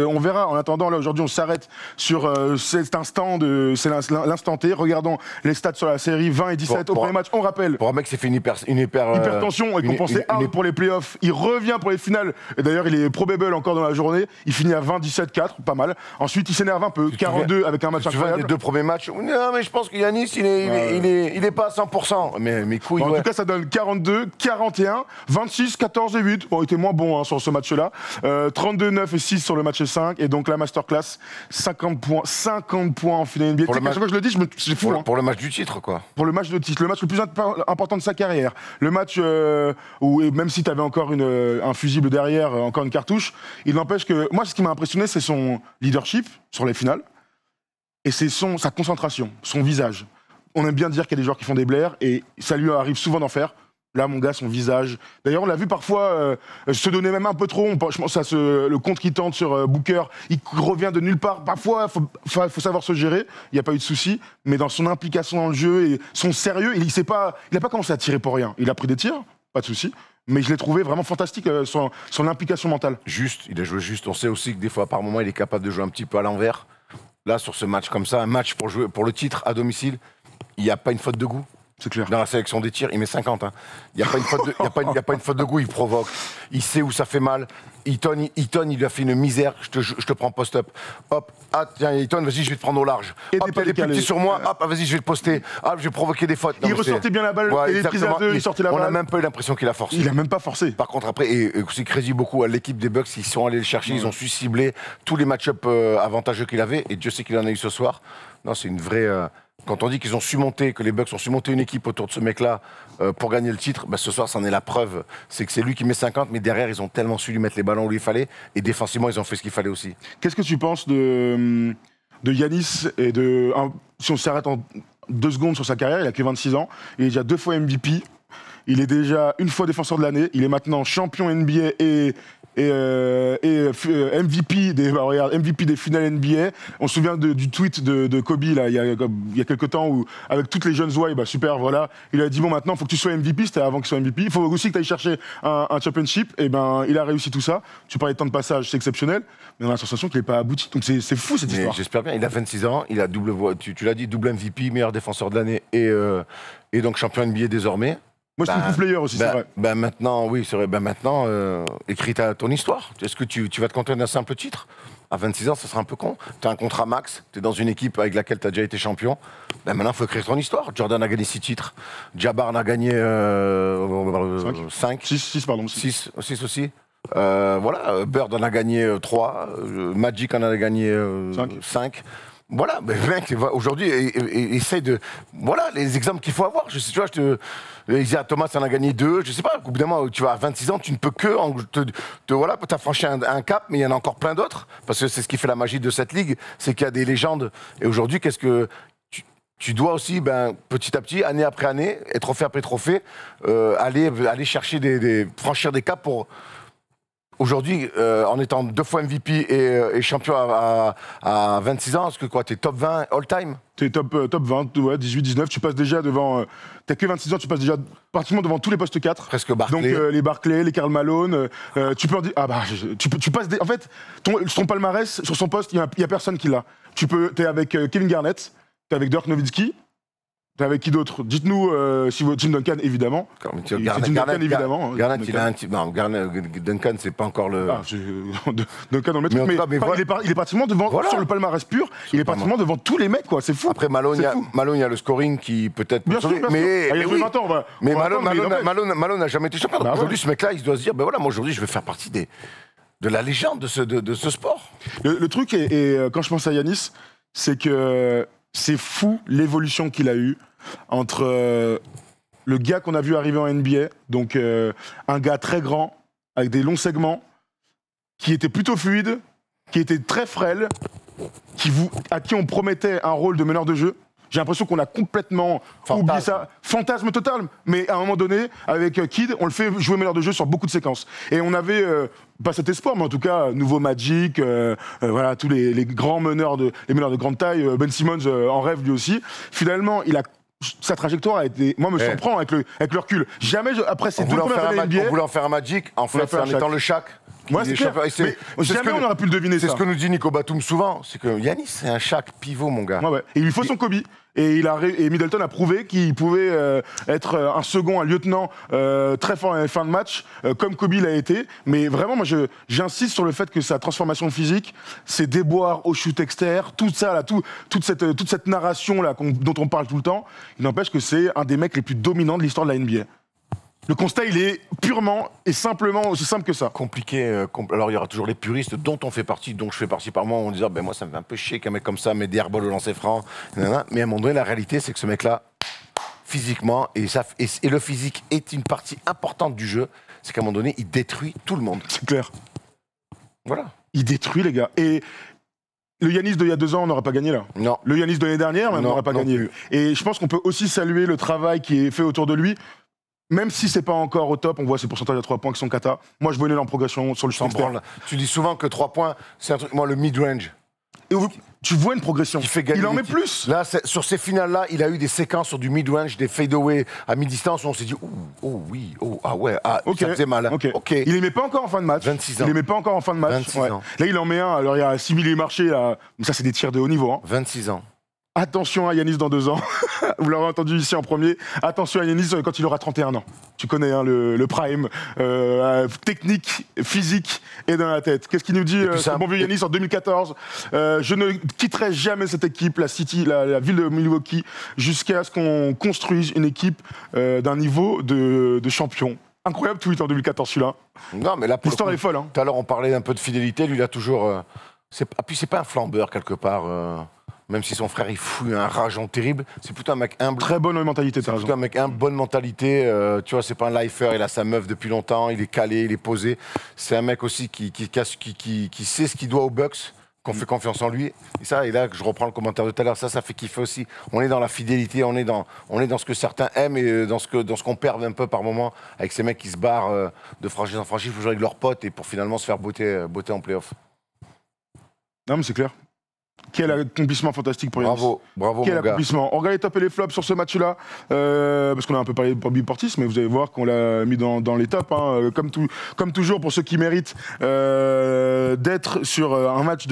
on verra. En attendant, là aujourd'hui on s'arrête sur cet instant, c'est l'instant T. Regardons les stats sur la série, 20 et 17 au premier match. On rappelle,
Pour un mec, c'est fait une
hypertension et qu'on pensait out pour les playoffs. Il revient pour les finales, et d'ailleurs il est probable encore dans la journée. Il finit à 20-17-4, pas mal. Ensuite il s'énerve un peu, 42 avec un match incroyable.
Les 2 premiers matchs, non mais je pense que Giannis, il est pas à 100%. Mais couilles,
En tout cas, ça donne 42, 41, 26, 14 et 8. Bon, il était moins bon sur ce match-là. 32, 9 et 6 sur le match 5. Et donc la masterclass, 50 points en finale NBA. À chaque fois que je le dis, c'est fou.
Pour le match du titre, quoi.
Pour le match de titre, le match le plus important de sa carrière. Le match où, et même si tu avais encore un fusible derrière, encore une cartouche, il n'empêche que, moi, ce qui m'a impressionné, c'est son leadership sur les finales. Et c'est sa concentration, son visage. On aime bien dire qu'il y a des joueurs qui font des blairs et ça lui arrive souvent d'en faire. Là, mon gars, son visage. D'ailleurs, on l'a vu parfois se donner même un peu trop. Je pense à le contre qui tente sur Booker. Il revient de nulle part. Parfois, il faut savoir se gérer. Il n'y a pas eu de souci. Mais dans son implication dans le jeu et son sérieux, il n'a pas commencé à tirer pour rien. Il a pris des tirs, pas de souci. Mais je l'ai trouvé vraiment fantastique, son implication mentale.
Juste, il a joué juste. On sait aussi que des fois, par moment, il est capable de jouer un petit peu à l'envers. Là, sur ce match comme ça, un match pour jouer pour le titre à domicile, il n'y a pas une faute de goût.
C'est clair.
Dans la sélection des tirs, il met 50. Hein. Il n'y a pas une faute de goût, il provoque. Il sait où ça fait mal. Ayton, il lui a fait une misère. Je te prends post-up. Hop, tiens, Ayton, vas-y, je vais te prendre au large.
Et
hop, t'as des petits sur moi. Hop, vas-y, je vais te poster. Hop, je vais provoquer des fautes. Non,
il ressortait bien la balle.
Ouais,
et les prises à 2, il sortait la balle.
On a même pas eu l'impression qu'il a forcé.
Il a même pas forcé.
Par contre, après, et aussi crédit beaucoup à l'équipe des Bucks, ils sont allés le chercher, ils ont su cibler tous les match-up avantageux qu'il avait. Et Dieu sait qu'il en a eu ce soir. Non, c'est une vraie. Quand on dit qu'ils ont su monter, que les Bucks ont su monter une équipe autour de ce mec-là pour gagner le titre, bah, ce soir, c'en est la preuve. C'est que c'est lui qui met 50, mais derrière, ils ont tellement su lui mettre les ballons où il fallait. Et défensivement, ils ont fait ce qu'il fallait aussi.
Qu'est-ce que tu penses de Giannis et si on s'arrête en 2 secondes sur sa carrière, il a que 26 ans, il est déjà 2 fois MVP, il est déjà 1 fois défenseur de l'année, il est maintenant champion NBA et MVP des finales NBA. On se souvient du tweet de Kobe là, il y a quelques temps où avec toutes les jeunes voix, bah super, voilà, il a dit bon maintenant il faut que tu sois MVP, c'était avant qu'il soit MVP, il faut aussi que tu ailles chercher un championship, et ben il a réussi tout ça. Tu parlais de temps de passage, c'est exceptionnel, mais on a la sensation qu'il n'est pas abouti, donc c'est fou cette histoire.
J'espère bien, il a 26 ans, il a tu l'as dit, double MVP, meilleur défenseur de l'année et donc champion NBA désormais.
Moi, c'est une player aussi, c'est vrai.
Maintenant, oui, c'est vrai. Maintenant, écris ton histoire. Est-ce que tu vas te contenter d'un simple titre? À 26 ans, ça sera un peu con. Tu as un contrat max, tu es dans une équipe avec laquelle tu as déjà été champion. Maintenant, il faut écrire ton histoire. Jordan a gagné 6 titres. Jabbar en a gagné 5.
6, pardon.
6 aussi. Voilà, Bird en a gagné 3. Magic en a gagné 5. Voilà, mais mec, aujourd'hui, essaye de. Voilà, les exemples qu'il faut avoir. Tu vois, Isaiah Thomas en a gagné 2. Je sais pas, au bout d'un moment, tu vas à 26 ans, tu ne peux que. Voilà, tu as franchi un cap, mais il y en a encore plein d'autres. Parce que c'est ce qui fait la magie de cette ligue, c'est qu'il y a des légendes. Et aujourd'hui, qu'est-ce que. Tu dois aussi, petit à petit, année après année, et trophée après trophée, aller chercher franchir des caps pour. Aujourd'hui, en étant 2 fois MVP et champion à 26 ans, est-ce que t'es top 20 all-time?
T'es top 20, ouais, 18, 19, tu passes déjà devant... t'as que 26 ans, tu passes déjà pratiquement devant tous les postes 4.
Presque Barclay.
Donc les Barclay, les Karl Malone, tu peux en dire... Ah bah, tu passes... En fait, ton palmarès, sur son poste, il y a personne qui l'a. T'es avec Kevin Garnett, t'es avec Dirk Nowitzki, t'es avec qui d'autre? Dites-nous si vous... Tim Duncan, évidemment. Tim Duncan, évidemment.
Garnett, il a un type... Non, Duncan, c'est pas encore le...
Ah, Duncan dans le métro. Mais il est pratiquement devant, sur le palmarès pur, il est pratiquement devant tous les mecs, quoi. C'est fou.
Après, Malone, il y a le scoring qui peut-être...
Bien sûr,
mais
il y a 20 ans,
mais Malone n'a jamais été champion. Donc aujourd'hui, ce mec-là, il doit se dire, ben voilà, moi aujourd'hui, je vais faire partie de la légende de ce sport.
Le truc, et quand je pense à Giannis, c'est que c'est fou l'évolution qu'il a eue entre le gars qu'on a vu arriver en NBA, donc un gars très grand, avec des longs segments, qui était plutôt fluide, qui était très frêle, à qui on promettait un rôle de meneur de jeu. J'ai l'impression qu'on a complètement oublié ça. Fantasme total. Mais à un moment donné, avec Kid, on le fait jouer meneur de jeu sur beaucoup de séquences. Et on avait, pas cet espoir, mais en tout cas, nouveau Magic, voilà, tous les grands meneurs de grande taille, Ben Simmons en rêve lui aussi. Finalement, sa trajectoire a été, moi, me surprend avec le recul. Jamais, après ces 2 premières années NBA...
On voulait en faire un Magic, en fait, en étant le Shaq.
Moi, c'est clair. Jamais on aurait pu le deviner, ça.
C'est ce que nous dit Nico Batum souvent, c'est que Giannis, c'est un Shaq pivot, mon gars.
Ouais. Et il lui faut son Kobe. Et Middleton a prouvé qu'il pouvait être un second, un lieutenant très fort en fin de match, comme Kobe l'a été. Mais vraiment, moi, j'insiste sur le fait que sa transformation physique, ses déboires au shoot externe, tout ça, là, toute cette narration là, dont on parle tout le temps, il n'empêche que c'est un des mecs les plus dominants de l'histoire de la NBA. Le constat, il est purement et simplement aussi simple que ça.
Compliqué. Alors, il y aura toujours les puristes dont on fait partie, dont je fais partie par moi, en disant, ben moi, ça me fait un peu chier qu'un mec comme ça met des airballs au lancer franc. Mais à un moment donné, la réalité, c'est que ce mec-là, physiquement, et le physique est une partie importante du jeu, c'est qu'à un moment donné, il détruit tout le monde.
C'est clair.
Voilà.
Il détruit, les gars. Et le Giannis d'il y a 2 ans, on n'aurait pas gagné là.
Non.
Le Giannis de l'année dernière, on n'aurait pas gagné. Plus. Et je pense qu'on peut aussi saluer le travail qui est fait autour de lui. Même si c'est pas encore au top, on voit ses pourcentages à 3 points qui sont cata. Moi, je vois une énorme progression sur le shoot externe.
Tu dis souvent que 3 points, c'est un truc. Moi, le mid-range.
Et tu vois une progression. Il en met plus.
Là, sur ces finales-là, il a eu des séquences sur du mid-range, des fade-away à mi-distance où on s'est dit, ça faisait mal.
Okay. Il les met pas encore en fin de match.
26 ans.
Il les met pas encore en fin de match.
26 ans.
Là, il en met un. Alors, il y a 6000 marchés là. Mais ça, c'est des tirs de haut niveau. Hein.
26 ans.
Attention à Giannis dans 2 ans. Vous l'aurez entendu ici en premier. Attention à Giannis quand il aura 31 ans. Tu connais hein, le prime. Technique, physique et dans la tête. Qu'est-ce qu'il nous dit ce bon vieux Giannis en 2014 je ne quitterai jamais cette équipe, la ville de Milwaukee, jusqu'à ce qu'on construise une équipe d'un niveau de champion. Incroyable tweet en 2014 celui-là.
Non, mais là,
l'histoire est folle. Hein.
Tout à l'heure, on parlait un peu de fidélité. Lui, il a toujours... Puis c'est pas un flambeur quelque part... Même si son frère il fout un rageant terrible, c'est plutôt un mec humble.
Très bonne mentalité, t'as raison.
C'est plutôt un mec humble, bonne mentalité. Tu vois, c'est pas un lifer, il a sa meuf depuis longtemps, il est calé, il est posé. C'est un mec aussi qui sait ce qu'il doit aux Bucks, qu'on fait confiance en lui. Et là, je reprends le commentaire de tout à l'heure, ça fait kiffer aussi. On est dans la fidélité, on est dans ce que certains aiment et dans ce qu'on perd un peu par moment avec ces mecs qui se barrent de franchise en franchise pour jouer avec leurs potes et pour finalement se faire botter en play-off.
Non, mais c'est clair. Quel accomplissement fantastique pour Giannis.
Bravo
Quel
mon gars.
accomplissement. On regarde les tops et les flops sur ce match-là, parce qu'on a un peu parlé de Bobby Portis, mais vous allez voir qu'on l'a mis dans les tops, hein, comme toujours pour ceux qui méritent d'être sur un match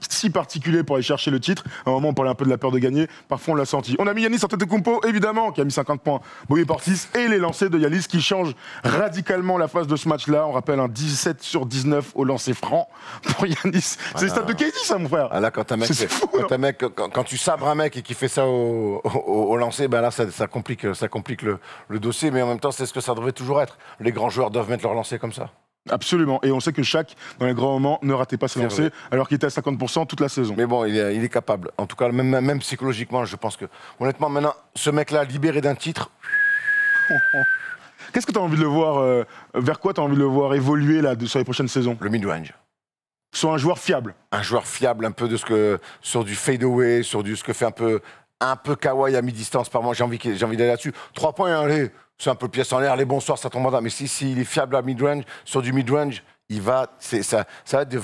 si particulier pour aller chercher le titre. À un moment, on parlait un peu de la peur de gagner, parfois on l'a senti. On a mis Giannis Antetokounmpo, évidemment, qui a mis 50 points. Bobby Portis et les lancers de Giannis qui changent radicalement la phase de ce match-là. On rappelle un 17/19 au lancer franc pour Giannis. C'est le stade de KD, ça, mon frère.
Ah là, quand tu sabres un mec et qui fait ça au lancer, ben là, ça complique le dossier, mais en même temps, c'est ce que ça devrait toujours être. Les grands joueurs doivent mettre leur lancer comme ça.
Absolument. Et on sait que Shaq, dans les grands moments, ne ratait pas ses lancers, alors qu'il était à 50% toute la saison.
Mais bon, il est capable. En tout cas, même psychologiquement, je pense que, honnêtement, maintenant, ce mec-là, libéré d'un titre...
Qu'est-ce que tu as envie de le voir, vers quoi tu as envie de le voir évoluer là, sur les prochaines saisons?
Le mid-range.
Soit un joueur fiable.
Un joueur fiable, un peu sur du fade-away, sur ce que fait un peu Kawhi à mi-distance par mois. J'ai envie d'aller là-dessus. 3 points, allez, c'est un peu pièce en l'air. Les bons soirs, ça tombe en bas. Mais s'il est fiable à mid-range, sur du mid-range, ça va être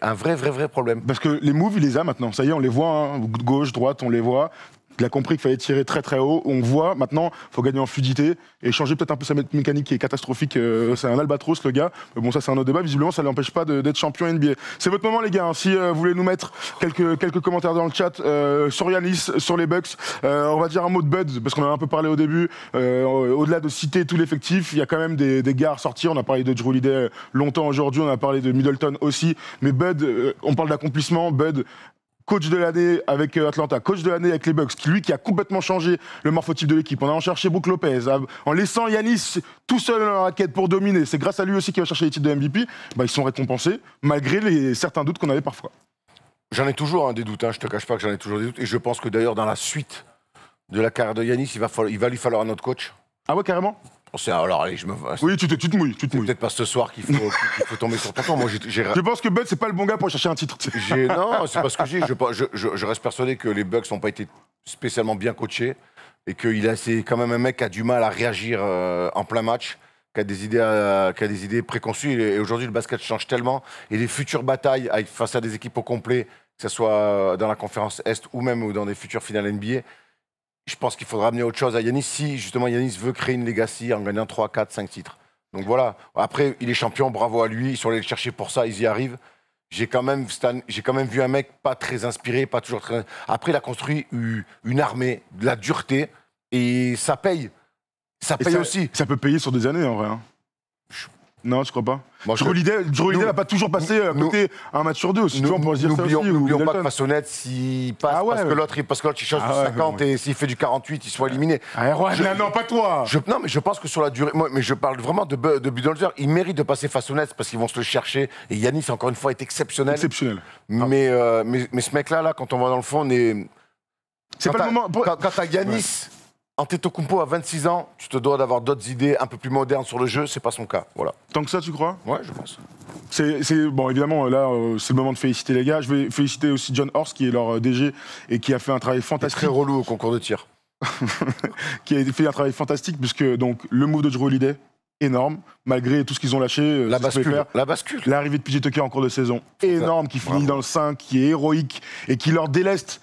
un vrai problème.
Parce que les moves, il les a maintenant. Ça y est, on les voit. Hein. Gauche, droite, on les voit. Il a compris qu'il fallait tirer très très haut. On voit maintenant, il faut gagner en fluidité et changer peut-être un peu sa mécanique qui est catastrophique. C'est un albatros, le gars. Mais bon, ça, c'est un autre débat. Visiblement, ça ne l'empêche pas d'être champion NBA. C'est votre moment, les gars. Hein. Si vous voulez nous mettre quelques commentaires dans le chat sur Giannis, sur les Bucks, on va dire un mot de Bud, parce qu'on en a un peu parlé au début. Au-delà de citer tout l'effectif, il y a quand même des gars à ressortir. On a parlé de Jrue Holiday longtemps aujourd'hui. On a parlé de Middleton aussi. Mais Bud, on parle d'accomplissement. Bud, coach de l'année avec Atlanta, coach de l'année avec les Bucks, lui qui a complètement changé le morphotype de l'équipe en allant chercher Brook Lopez, en laissant Giannis tout seul dans la raquette pour dominer. C'est grâce à lui aussi qu'il va chercher les titres de MVP. Ils sont récompensés, malgré certains doutes qu'on avait parfois.
J'en ai toujours des doutes, je te cache pas que j'en ai toujours des doutes. Et je pense que d'ailleurs, dans la suite de la carrière de Giannis, il va lui falloir un autre coach.
Ah ouais, carrément?
Alors, allez,
Oui, tu te mouilles.
C'est peut-être pas ce soir qu'il faut tomber sur ton temps. Moi,
Je pense que Bud, c'est pas le bon gars pour chercher un titre.
Non, c'est pas ce que je reste persuadé que les Bucks n'ont pas été spécialement bien coachés et c'est quand même un mec qui a du mal à réagir en plein match, qui a des idées préconçues. Et aujourd'hui, le basket change tellement. Et les futures batailles face à des équipes au complet, que ce soit dans la conférence Est ou même dans des futures finales NBA, je pense qu'il faudra amener autre chose à Giannis si, justement, Giannis veut créer une legacy en gagnant 3, 4, 5 titres. Donc voilà. Après, il est champion, bravo à lui. Ils sont allés le chercher pour ça, ils y arrivent. J'ai quand même vu un mec pas très inspiré, pas toujours très... Après, il a construit une armée, de la dureté, et ça paye. Ça paye aussi.
Ça peut payer sur des années, en vrai. Hein. Non, tu crois pas? Jrue Holiday n'a pas toujours passé à côté un match sur deux. Si on pourrait se dire ça aussi.
N'oublions pas que Fassonnet, s'il passe parce que l'autre il change de 50 et s'il fait du 48, il soit éliminé.
Non, pas toi.
Non, mais je pense que sur la durée... mais je parle vraiment de Budenholzer. Il mérite de passer Fassonnet parce qu'ils vont se le chercher. Et Giannis, encore une fois, est exceptionnel. Mais ce mec-là, quand on va dans le fond, on est...
C'est pas le moment...
Quand t'as Giannis... Antetokounmpo à 26 ans, tu te dois d'avoir d'autres idées un peu plus modernes sur le jeu, c'est pas son cas. Voilà.
Tant que ça, tu crois?
Ouais, je pense.
Bon, évidemment, là, c'est le moment de féliciter les gars. Je vais féliciter aussi John Horst, qui est leur DG et qui a fait un travail fantastique.
Très relou au concours de tir.
Qui a fait un travail fantastique, puisque donc, le move de Jrue Holiday, énorme, malgré tout ce qu'ils ont lâché.
La bascule.
L'arrivée de PJ Tucker en cours de saison, énorme, qui finit dans le 5, qui est héroïque et qui leur déleste.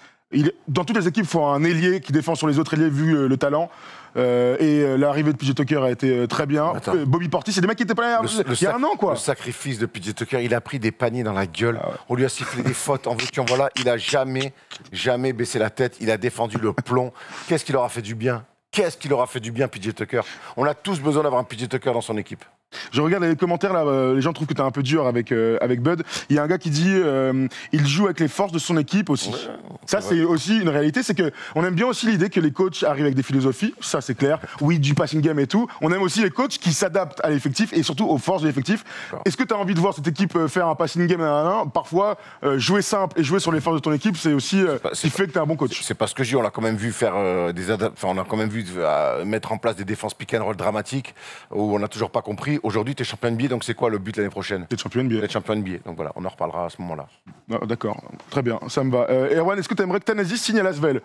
Dans toutes les équipes, il faut un ailier qui défend sur les autres ailiers vu le talent. L'arrivée de PJ Tucker a été très bien. Bobby Portis, c'est des mecs qui étaient pas là il y a un an, quoi.
Le sacrifice de PJ Tucker, il a pris des paniers dans la gueule. On lui a sifflé des fautes en voiture. Voilà, il a jamais baissé la tête. Il a défendu le plomb. Qu'est-ce qu'il leur a fait du bien? Qu'est-ce qu'il aura fait du bien, PJ Tucker? On a tous besoin d'avoir un PJ Tucker dans son équipe.
Je regarde les commentaires, là, les gens trouvent que t'es un peu dur avec Bud. Il y a un gars qui dit il joue avec les forces de son équipe aussi. Ça, c'est aussi une réalité, c'est qu'on aime bien aussi l'idée que les coachs arrivent avec des philosophies, ça c'est clair, oui, du passing game et tout. On aime aussi les coachs qui s'adaptent à l'effectif et surtout aux forces de l'effectif. Est-ce que tu as envie de voir cette équipe faire un passing game à un? Parfois, jouer simple et jouer sur les forces de ton équipe, c'est aussi ce qui fait que tu es un bon coach.
C'est parce que on l'a quand même vu faire on a quand même vu mettre en place des défenses pick and roll dramatiques où on n'a toujours pas compris. Aujourd'hui, tu es champion NBA, donc c'est quoi le but l'année prochaine?
T'es champion NBA.
D'être champion NBA. Donc voilà, on en reparlera à ce moment-là.
D'accord, très bien, ça me va. Erwan, est-ce que tu aimerais que Thanasis signe à Lasvel?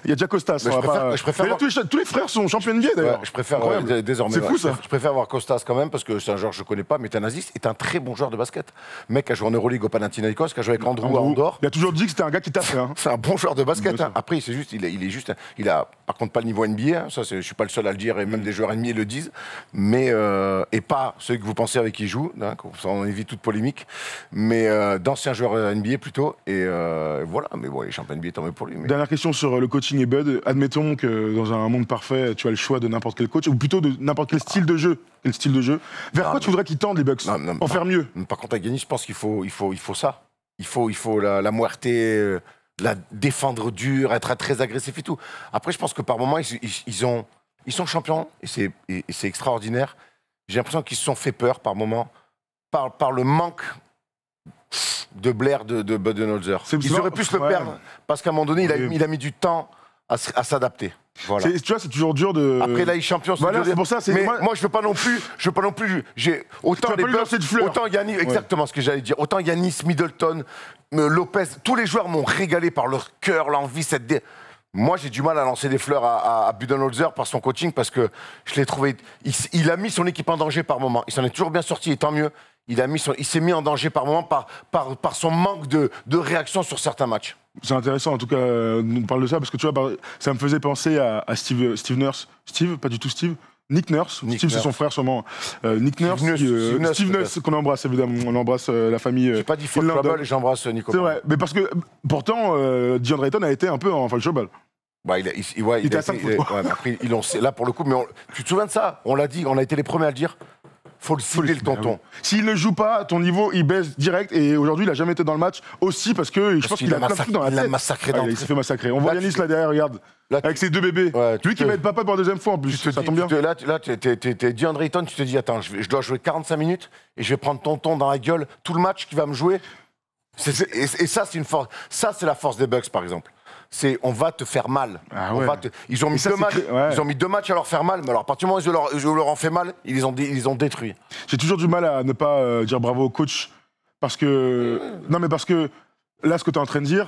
Il y a déjà Costas.
Je préfère
voir... tous les frères sont champions NBA d'ailleurs.
Je préfère désormais.
C'est fou ça.
Je préfère avoir Costas quand même parce que c'est un joueur que je connais pas, mais Thanasis est un très bon joueur de basket. Mec qui a joué en Euroleague au Panathinaikos, qui a joué avec Andrew à Andorre.
Il a toujours dit que c'était un gars qui taffait.
C'est un bon joueur de basket. Après, il a par contre pas le niveau NBA. Ça, je suis pas le seul à le dire et même des joueurs NBA le disent. Mais et pas ceux que vous pensez avec qui il joue. On évite toute polémique. Mais d'anciens joueurs NBA plutôt. Et voilà. Mais bon, les champions NBA, tant mieux pour lui.
Dernière question sur le coaching et Bud. Admettons que dans un monde parfait, tu as le choix de n'importe quel coach, ou plutôt de n'importe quel style de jeu. Vers quoi tu voudrais qu'ils tendent les Bucks? En faire mieux?
Par contre, à Giannis, je pense qu'il faut ça. Il faut la muerté, la défendre dur, être très agressif et tout. Après, je pense que par moments, ils sont champions et c'est extraordinaire. J'ai l'impression qu'ils se sont fait peur par moments, par le manque de Blair de Budenholzer. Ils auraient pu se le perdre parce qu'à un moment donné, il a mis du temps à s'adapter. Voilà.
Tu vois, c'est toujours dur de.
Après, là, il est champion.
C'est pour ça.
Mais moi, je veux pas non plus. J'ai autant les Bucks, autant Giannis. Exactement ce que j'allais dire. Autant Giannis, Middleton, Lopez, tous les joueurs m'ont régalé par leur cœur, l'envie, Moi, j'ai du mal à lancer des fleurs à Budenholzer par son coaching parce que je l'ai trouvé. Il a mis son équipe en danger par moment. Il s'en est toujours bien sorti et tant mieux. il s'est mis en danger par moment par son manque de réaction sur certains matchs.
C'est intéressant, en tout cas, on parle de ça, parce que tu vois, ça me faisait penser à Steve Nurse. Steve, pas du tout Steve. Nick Nurse. Steve, c'est son frère, sûrement. Nick Nurse. Steve Nurse, qu'on embrasse, évidemment. On embrasse la famille.
J'ai pas dit Fall Trouble et j'embrasse Nico.
C'est vrai, mais parce que, pourtant, DeAndre Ayton a été un peu en Fall Trouble.
Bah, il était à 5 fautes. Après, là, pour le coup, mais tu te souviens de ça? On l'a dit, on a été les premiers à le dire. Faut le cibler, le tonton.
S'il ne joue pas, ton niveau, il baisse direct. Et aujourd'hui, il n'a jamais été dans le match aussi parce que je pense qu'il a plein de trucs dans la tête.
Il l'a massacré dans le
Il s'est fait massacrer. On voit Yanis là derrière, regarde. Avec ses 2 bébés. Lui qui va être papa pour la deuxième fois en plus. Ça tombe bien.
Là, t'es DeAndre Ayton, tu te dis, attends, je dois jouer 45 minutes et je vais prendre tonton dans la gueule tout le match qui va me jouer. Et ça, c'est une force. Ça, c'est la force des Bucks, par exemple. On va te faire mal.
Ah ouais.
Ils ont mis 2 matchs. Ils ont mis 2 matchs à leur faire mal. Mais alors, à partir du moment où je leur en fais mal, ils les ont détruits.
J'ai toujours du mal à ne pas dire bravo au coach. Parce que. Non, mais parce que là, ce que tu es en train de dire,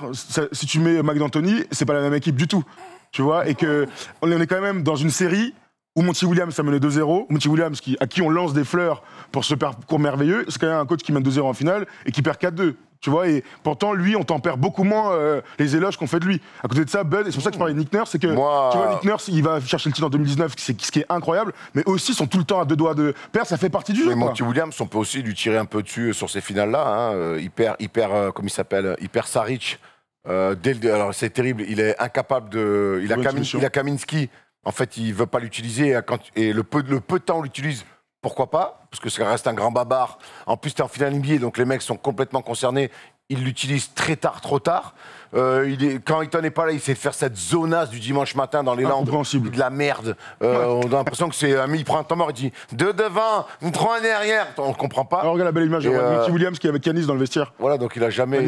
si tu mets Mike D'Antoni, c'est pas la même équipe du tout. Tu vois? Et qu'on est quand même dans une série où Monty Williams a mené 2-0. Monty Williams, à qui on lance des fleurs pour ce parcours merveilleux, c'est quand même un coach qui mène 2-0 en finale et qui perd 4-2. Tu vois, et pourtant, lui, on tempère beaucoup moins les éloges qu'on fait de lui. À côté de ça, Bud, et c'est pour ça que je parlais de Nick Nurse, c'est que, tu vois, Nick Nurse, il va chercher le titre en 2019, ce qui est incroyable, mais aussi, ils sont tout le temps à 2 doigts de perdre, ça fait partie du jeu.
Mais Monty Williams, on peut aussi lui tirer un peu dessus sur ces finales-là. Hein. Il perd, comme il s'appelle, il perd Saric. Alors, c'est terrible, il est incapable de. Il a Kaminski, en fait, il veut pas l'utiliser, et le peu de temps où il l'utilise. Pourquoi pas? Parce que ça reste un grand barbare. En plus, t'es en finale NBA, donc les mecs sont complètement concernés. Ils l'utilisent très tard, trop tard. Quand Ayton n'est pas là, il sait faire cette zonasse du dimanche matin dans les Landes. De la merde. On a l'impression que il prend un temps mort, il dit 2 devant, 3 derrière. On ne comprend pas.
Alors, regarde la belle image de Monty Williams qui est avec Yanis dans le vestiaire.
Voilà, donc il a jamais.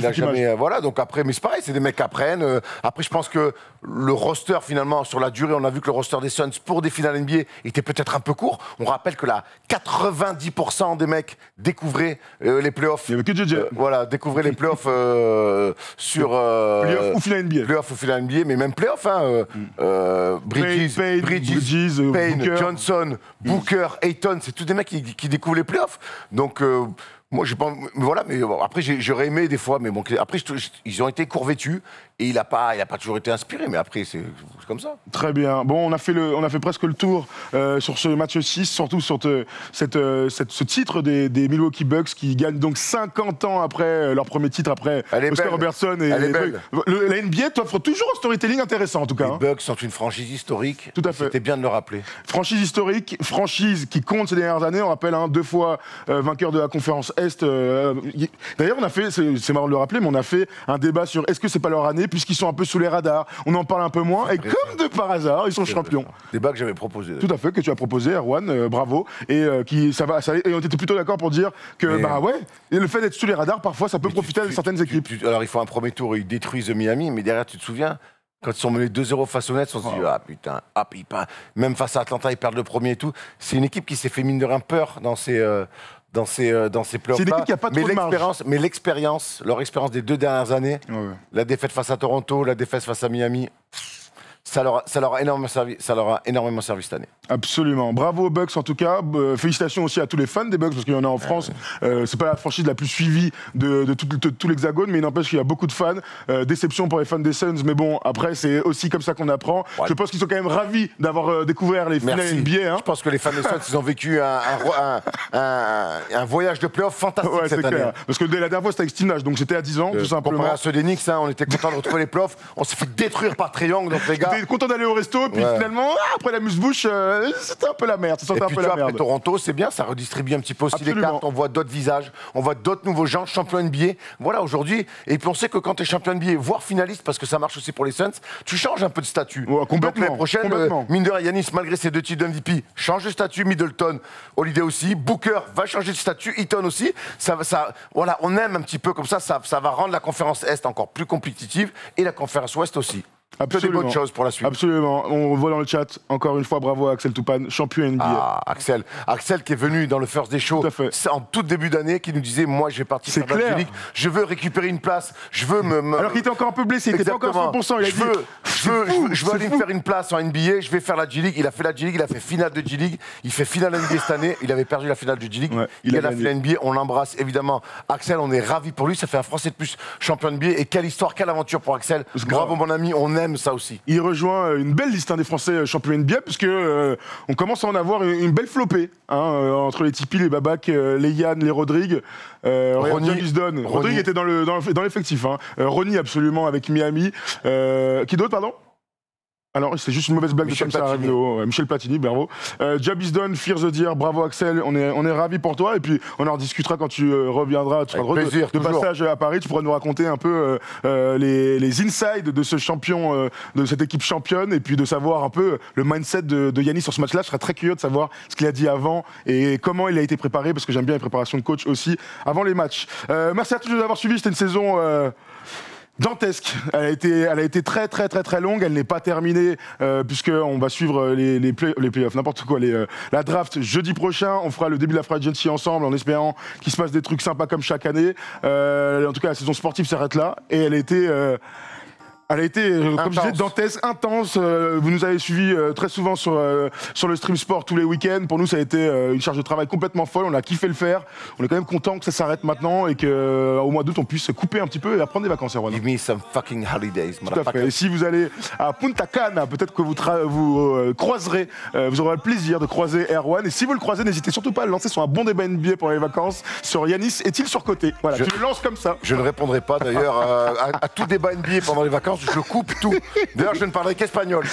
Voilà, donc après, mais c'est pareil, c'est des mecs qui apprennent. Après, je pense que le roster, finalement, sur la durée, on a vu que le roster des Suns pour des finales NBA était peut-être un peu court. On rappelle que là, 90% des mecs découvraient les playoffs.
Il n'y avait que JJ.
Voilà, découvraient les playoffs sur.
Playoff ou finale NBA.
Playoff ou finale NBA, mais même playoff. Hein, Bridges, Payne, Johnson, Booker, Ayton, c'est tous des mecs qui découvrent les playoffs. Donc, moi, j'ai pas. Voilà, mais bon, après, j'aurais aimé des fois, mais bon, après, ils ont été court vêtus et il n'a pas toujours été inspiré, mais après, c'est comme ça.
Très bien. Bon, on a fait presque le tour sur ce match 6, surtout sur ce titre des Milwaukee Bucks qui gagnent donc 50 ans après leur premier titre, après Oscar Robertson. La NBA t'offre toujours un storytelling intéressant, en tout cas.
Les Bucks sont une franchise historique.
Tout à fait.
C'était bien de le rappeler.
Franchise historique, franchise qui compte ces dernières années. On rappelle, 2 fois vainqueur de la conférence Est. D'ailleurs, on a fait, c'est marrant de le rappeler, mais on a fait un débat sur est-ce que c'est pas leur année, puisqu'ils sont un peu sous les radars. On en parle un peu moins. Et comme de par hasard, ils sont champions.
Débat que j'avais proposé.
Tout à fait, que tu as proposé, Erwan, bravo. Et et on était plutôt d'accord pour dire que, et le fait d'être sous les radars, parfois, ça peut profiter à certaines équipes.
Alors, ils font un premier tour, ils détruisent Miami, mais derrière, tu te souviens, quand ils sont menés 2-0 face aux Nets, on se dit, ah putain, même face à Atlanta, ils perdent le premier et tout. C'est une équipe qui s'est fait mine de rien peur dans ces playoffs-là.
C'est une équipe qui a pas trop de marge.
Mais l'expérience, leur expérience des 2 dernières années, la défaite face à Toronto, la défaite face à Miami, ça leur a énormément servi cette année.
Absolument. Bravo aux Bucks en tout cas. Félicitations aussi à tous les fans des Bucks parce qu'il y en a en France. C'est pas la franchise la plus suivie de tout l'Hexagone, mais il n'empêche qu'il y a beaucoup de fans. Déception pour les fans des Suns, mais bon, après c'est aussi comme ça qu'on apprend. Ouais. Je pense qu'ils sont quand même ravis d'avoir découvert les finales NBA. Hein.
Je pense que les fans des Suns, ils ont vécu un voyage de playoff fantastique cette année.
Clair. Parce que la dernière fois c'était avec Steve Nash, donc c'était à 10 ans tout simplement.
Comparé à ceux des Knicks, on était content de retrouver les playoffs. On s'est fait détruire par Triangle, donc les gars.
T'es content d'aller au resto, puis finalement, après la mousse-bouche, c'était un peu la merde.
Et puis après Toronto, c'est bien, ça redistribue un petit peu aussi les cartes. On voit d'autres visages, on voit d'autres nouveaux gens, champions NBA. Voilà, aujourd'hui. Et puis on sait que quand tu es champion NBA, voire finaliste, parce que ça marche aussi pour les Suns, tu changes un peu de statut.
Ouais, complètement.
Donc l'année prochaine, mine de rien, Yanis, malgré ses 2 titres d'MVP, change de statut. Middleton, Holiday aussi. Booker va changer de statut. Eaton aussi. Voilà, on aime un petit peu comme ça. Ça va rendre la conférence Est encore plus compétitive et la conférence Ouest aussi. Que des bonnes choses pour la suite.
Absolument. On voit dans le chat, encore une fois, bravo à Axel Toupane, champion NBA.
Ah, Axel qui est venu dans le First Day Show en tout début d'année, qui nous disait, moi je vais partir sur la G-League, je veux récupérer une place, je veux me...
Alors qu'il était encore un peu blessé, il était pas encore à 100%.
Je veux aller me faire une place en NBA, je vais faire la G-League. Il a fait la G-League, il a fait finale de G-League, il fait finale NBA cette année, il avait perdu la finale de G-League, il a la finale NBA, on l'embrasse évidemment. Axel, on est ravis pour lui, ça fait un Français de plus champion NBA, et quelle histoire, quelle aventure pour Axel. Bravo mon ami, on aime ça aussi.
Il rejoint une belle liste des Français champions NBA, puisque on commence à en avoir une belle flopée entre les Tipeee, les Babac, les Yann, les Rodrigue. Ronnie Rodrigue était dans l'effectif. Ronnie absolument avec Miami. Qui d'autre, pardon? Alors, c'est juste une mauvaise blague
Michel
de Sam Sarabino. Michel Platini, bravo. Job is done, Fear the Deer, bravo Axel, on est ravis pour toi. Et puis, on en rediscutera quand tu reviendras. Tu seras de passage à Paris, tu pourras nous raconter un peu les insides de ce champion, de cette équipe championne, et puis de savoir un peu le mindset de Giannis sur ce match-là. Je serais très curieux de savoir ce qu'il a dit avant et comment il a été préparé, parce que j'aime bien les préparations de coach aussi avant les matchs. Merci à tous de nous avoir suivis, c'était une saison... dantesque. Elle a été très longue. Elle n'est pas terminée puisqu'on va suivre les playoffs, n'importe quoi, la draft jeudi prochain. On fera le début de la Free Agency ensemble en espérant qu'il se passe des trucs sympas comme chaque année. En tout cas, la saison sportive s'arrête là et elle a été... comme je disais, dantesque, intense. Vous nous avez suivis très souvent sur le stream sport tous les week-ends. Pour nous, ça a été une charge de travail complètement folle. On a kiffé le faire. On est quand même content que ça s'arrête maintenant et qu'au mois d'août, on puisse couper un petit peu et prendre des vacances, Erwan.
Give me some fucking holidays,
tout à fait. Et si vous allez à Punta Cana, peut-être que vous croiserez, vous aurez le plaisir de croiser Erwan. Et si vous le croisez, n'hésitez surtout pas à le lancer sur un bon débat NBA pour les vacances sur Giannis est-il surcoté. Voilà, tu le lances comme ça.
Je ne répondrai pas d'ailleurs à tout débat NBA pendant les vacances. Je coupe tout. D'ailleurs, je ne parlerai qu'espagnol.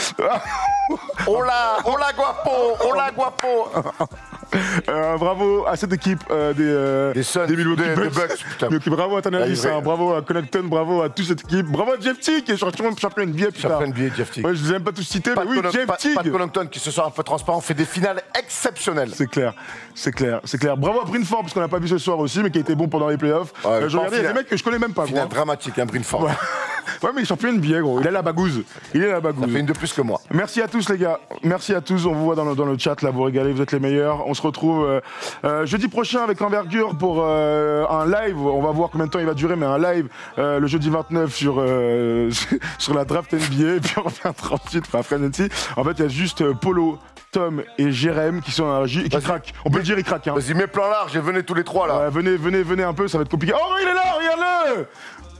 Hola guapo.
Bravo à cette équipe des
Suns,
des
Bucks.
Bravo à Tanalis, bravo à Connaughton, bravo à toute cette équipe. Bravo à Jeff Teague qui est champion NBA.
Champion NBA, Jeff Teague.
Ouais, je ne les ai même pas tous cités, mais oui, Jeff Teague.
Pat Connaughton qui, ce soir un peu transparent, fait des finales exceptionnelles.
C'est clair. Bravo à Brynford, parce qu'on n'a pas vu ce soir aussi, mais qui a été bon pendant les playoffs. Je regardais, il y a des mecs que je connais même pas.
Finale dramatique, Brynford.
Ouais, mais il est champion NBA, gros. Il a la bagouze. Ça
fait une de plus que moi.
Merci à tous, les gars. Merci à tous. On vous voit dans le chat, là, vous régalez, vous êtes les meilleurs. On se retrouve jeudi prochain avec Envergure pour un live. On va voir combien de temps il va durer, mais un live le jeudi 29 sur la draft NBA. Et puis on reviendra ensuite après Nancy. En fait, il y a juste Polo, Tom et Jérém qui sont dans la régie et qui craquent. On peut le dire, ils craquent.
Vas-y, mets plan large et venez tous les trois là.
Ouais, venez un peu, ça va être compliqué. Oh, il est là, regarde-le!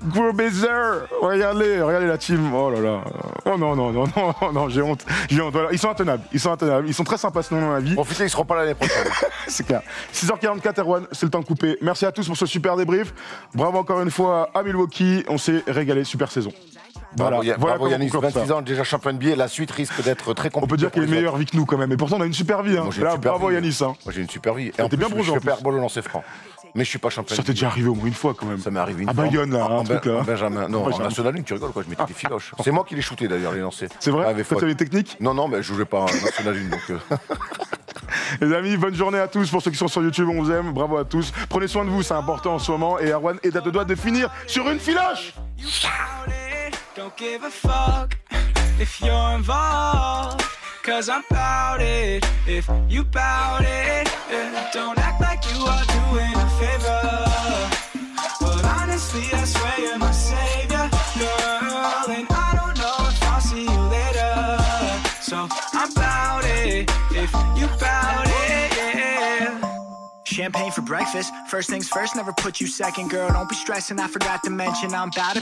Gros baiser, regardez la team. Oh là là. Oh non, j'ai honte. Voilà. Ils sont intenables. Ils sont très sympas sinon dans la vie.
Profitez, ils seront pas là l'année prochaine.
C'est clair. 6h44, Erwan, c'est le temps de couper. Merci à tous pour ce super débrief. Bravo encore une fois à Milwaukee. On s'est régalé, super saison.
Bravo Giannis, 26 ans, déjà champion NBA. La suite risque d'être très compliquée.
On peut dire qu'il est meilleure vie que nous quand même. Et pourtant, on a une super vie. Hein. Bravo Giannis.
Moi, j'ai une super vie. Et en plus, bien je suis super bon au lancer franc. Mais je suis pas champion.
Ça t'est déjà arrivé au moins une fois quand même.
Ça m'est arrivé une fois.
À Bayonne, là, un truc là.
Benjamin. Non, en National 1, tu rigoles quoi, je mettais des filoches. C'est moi qui l'ai shooté d'ailleurs, les lancers.
C'est vrai? Tu avais les techniques?
Non, mais je jouais pas en National 1 donc.
Les amis, bonne journée à tous. Pour ceux qui sont sur YouTube, on vous aime. Bravo à tous. Prenez soin de vous, c'est important en ce moment. Et Erwan est à deux doigts de finir sur une filoche. Don't give a fuck if you're involved, 'cause I'm bout it. If you bout it, don't act like you are doing a favor. But honestly, I swear you're my savior, girl. And I don't know if I'll see you later. So I'm bout it if you bout it, yeah. Champagne for breakfast. First things first, never put you second, girl. Don't be stressing, I forgot to mention I'm bout it.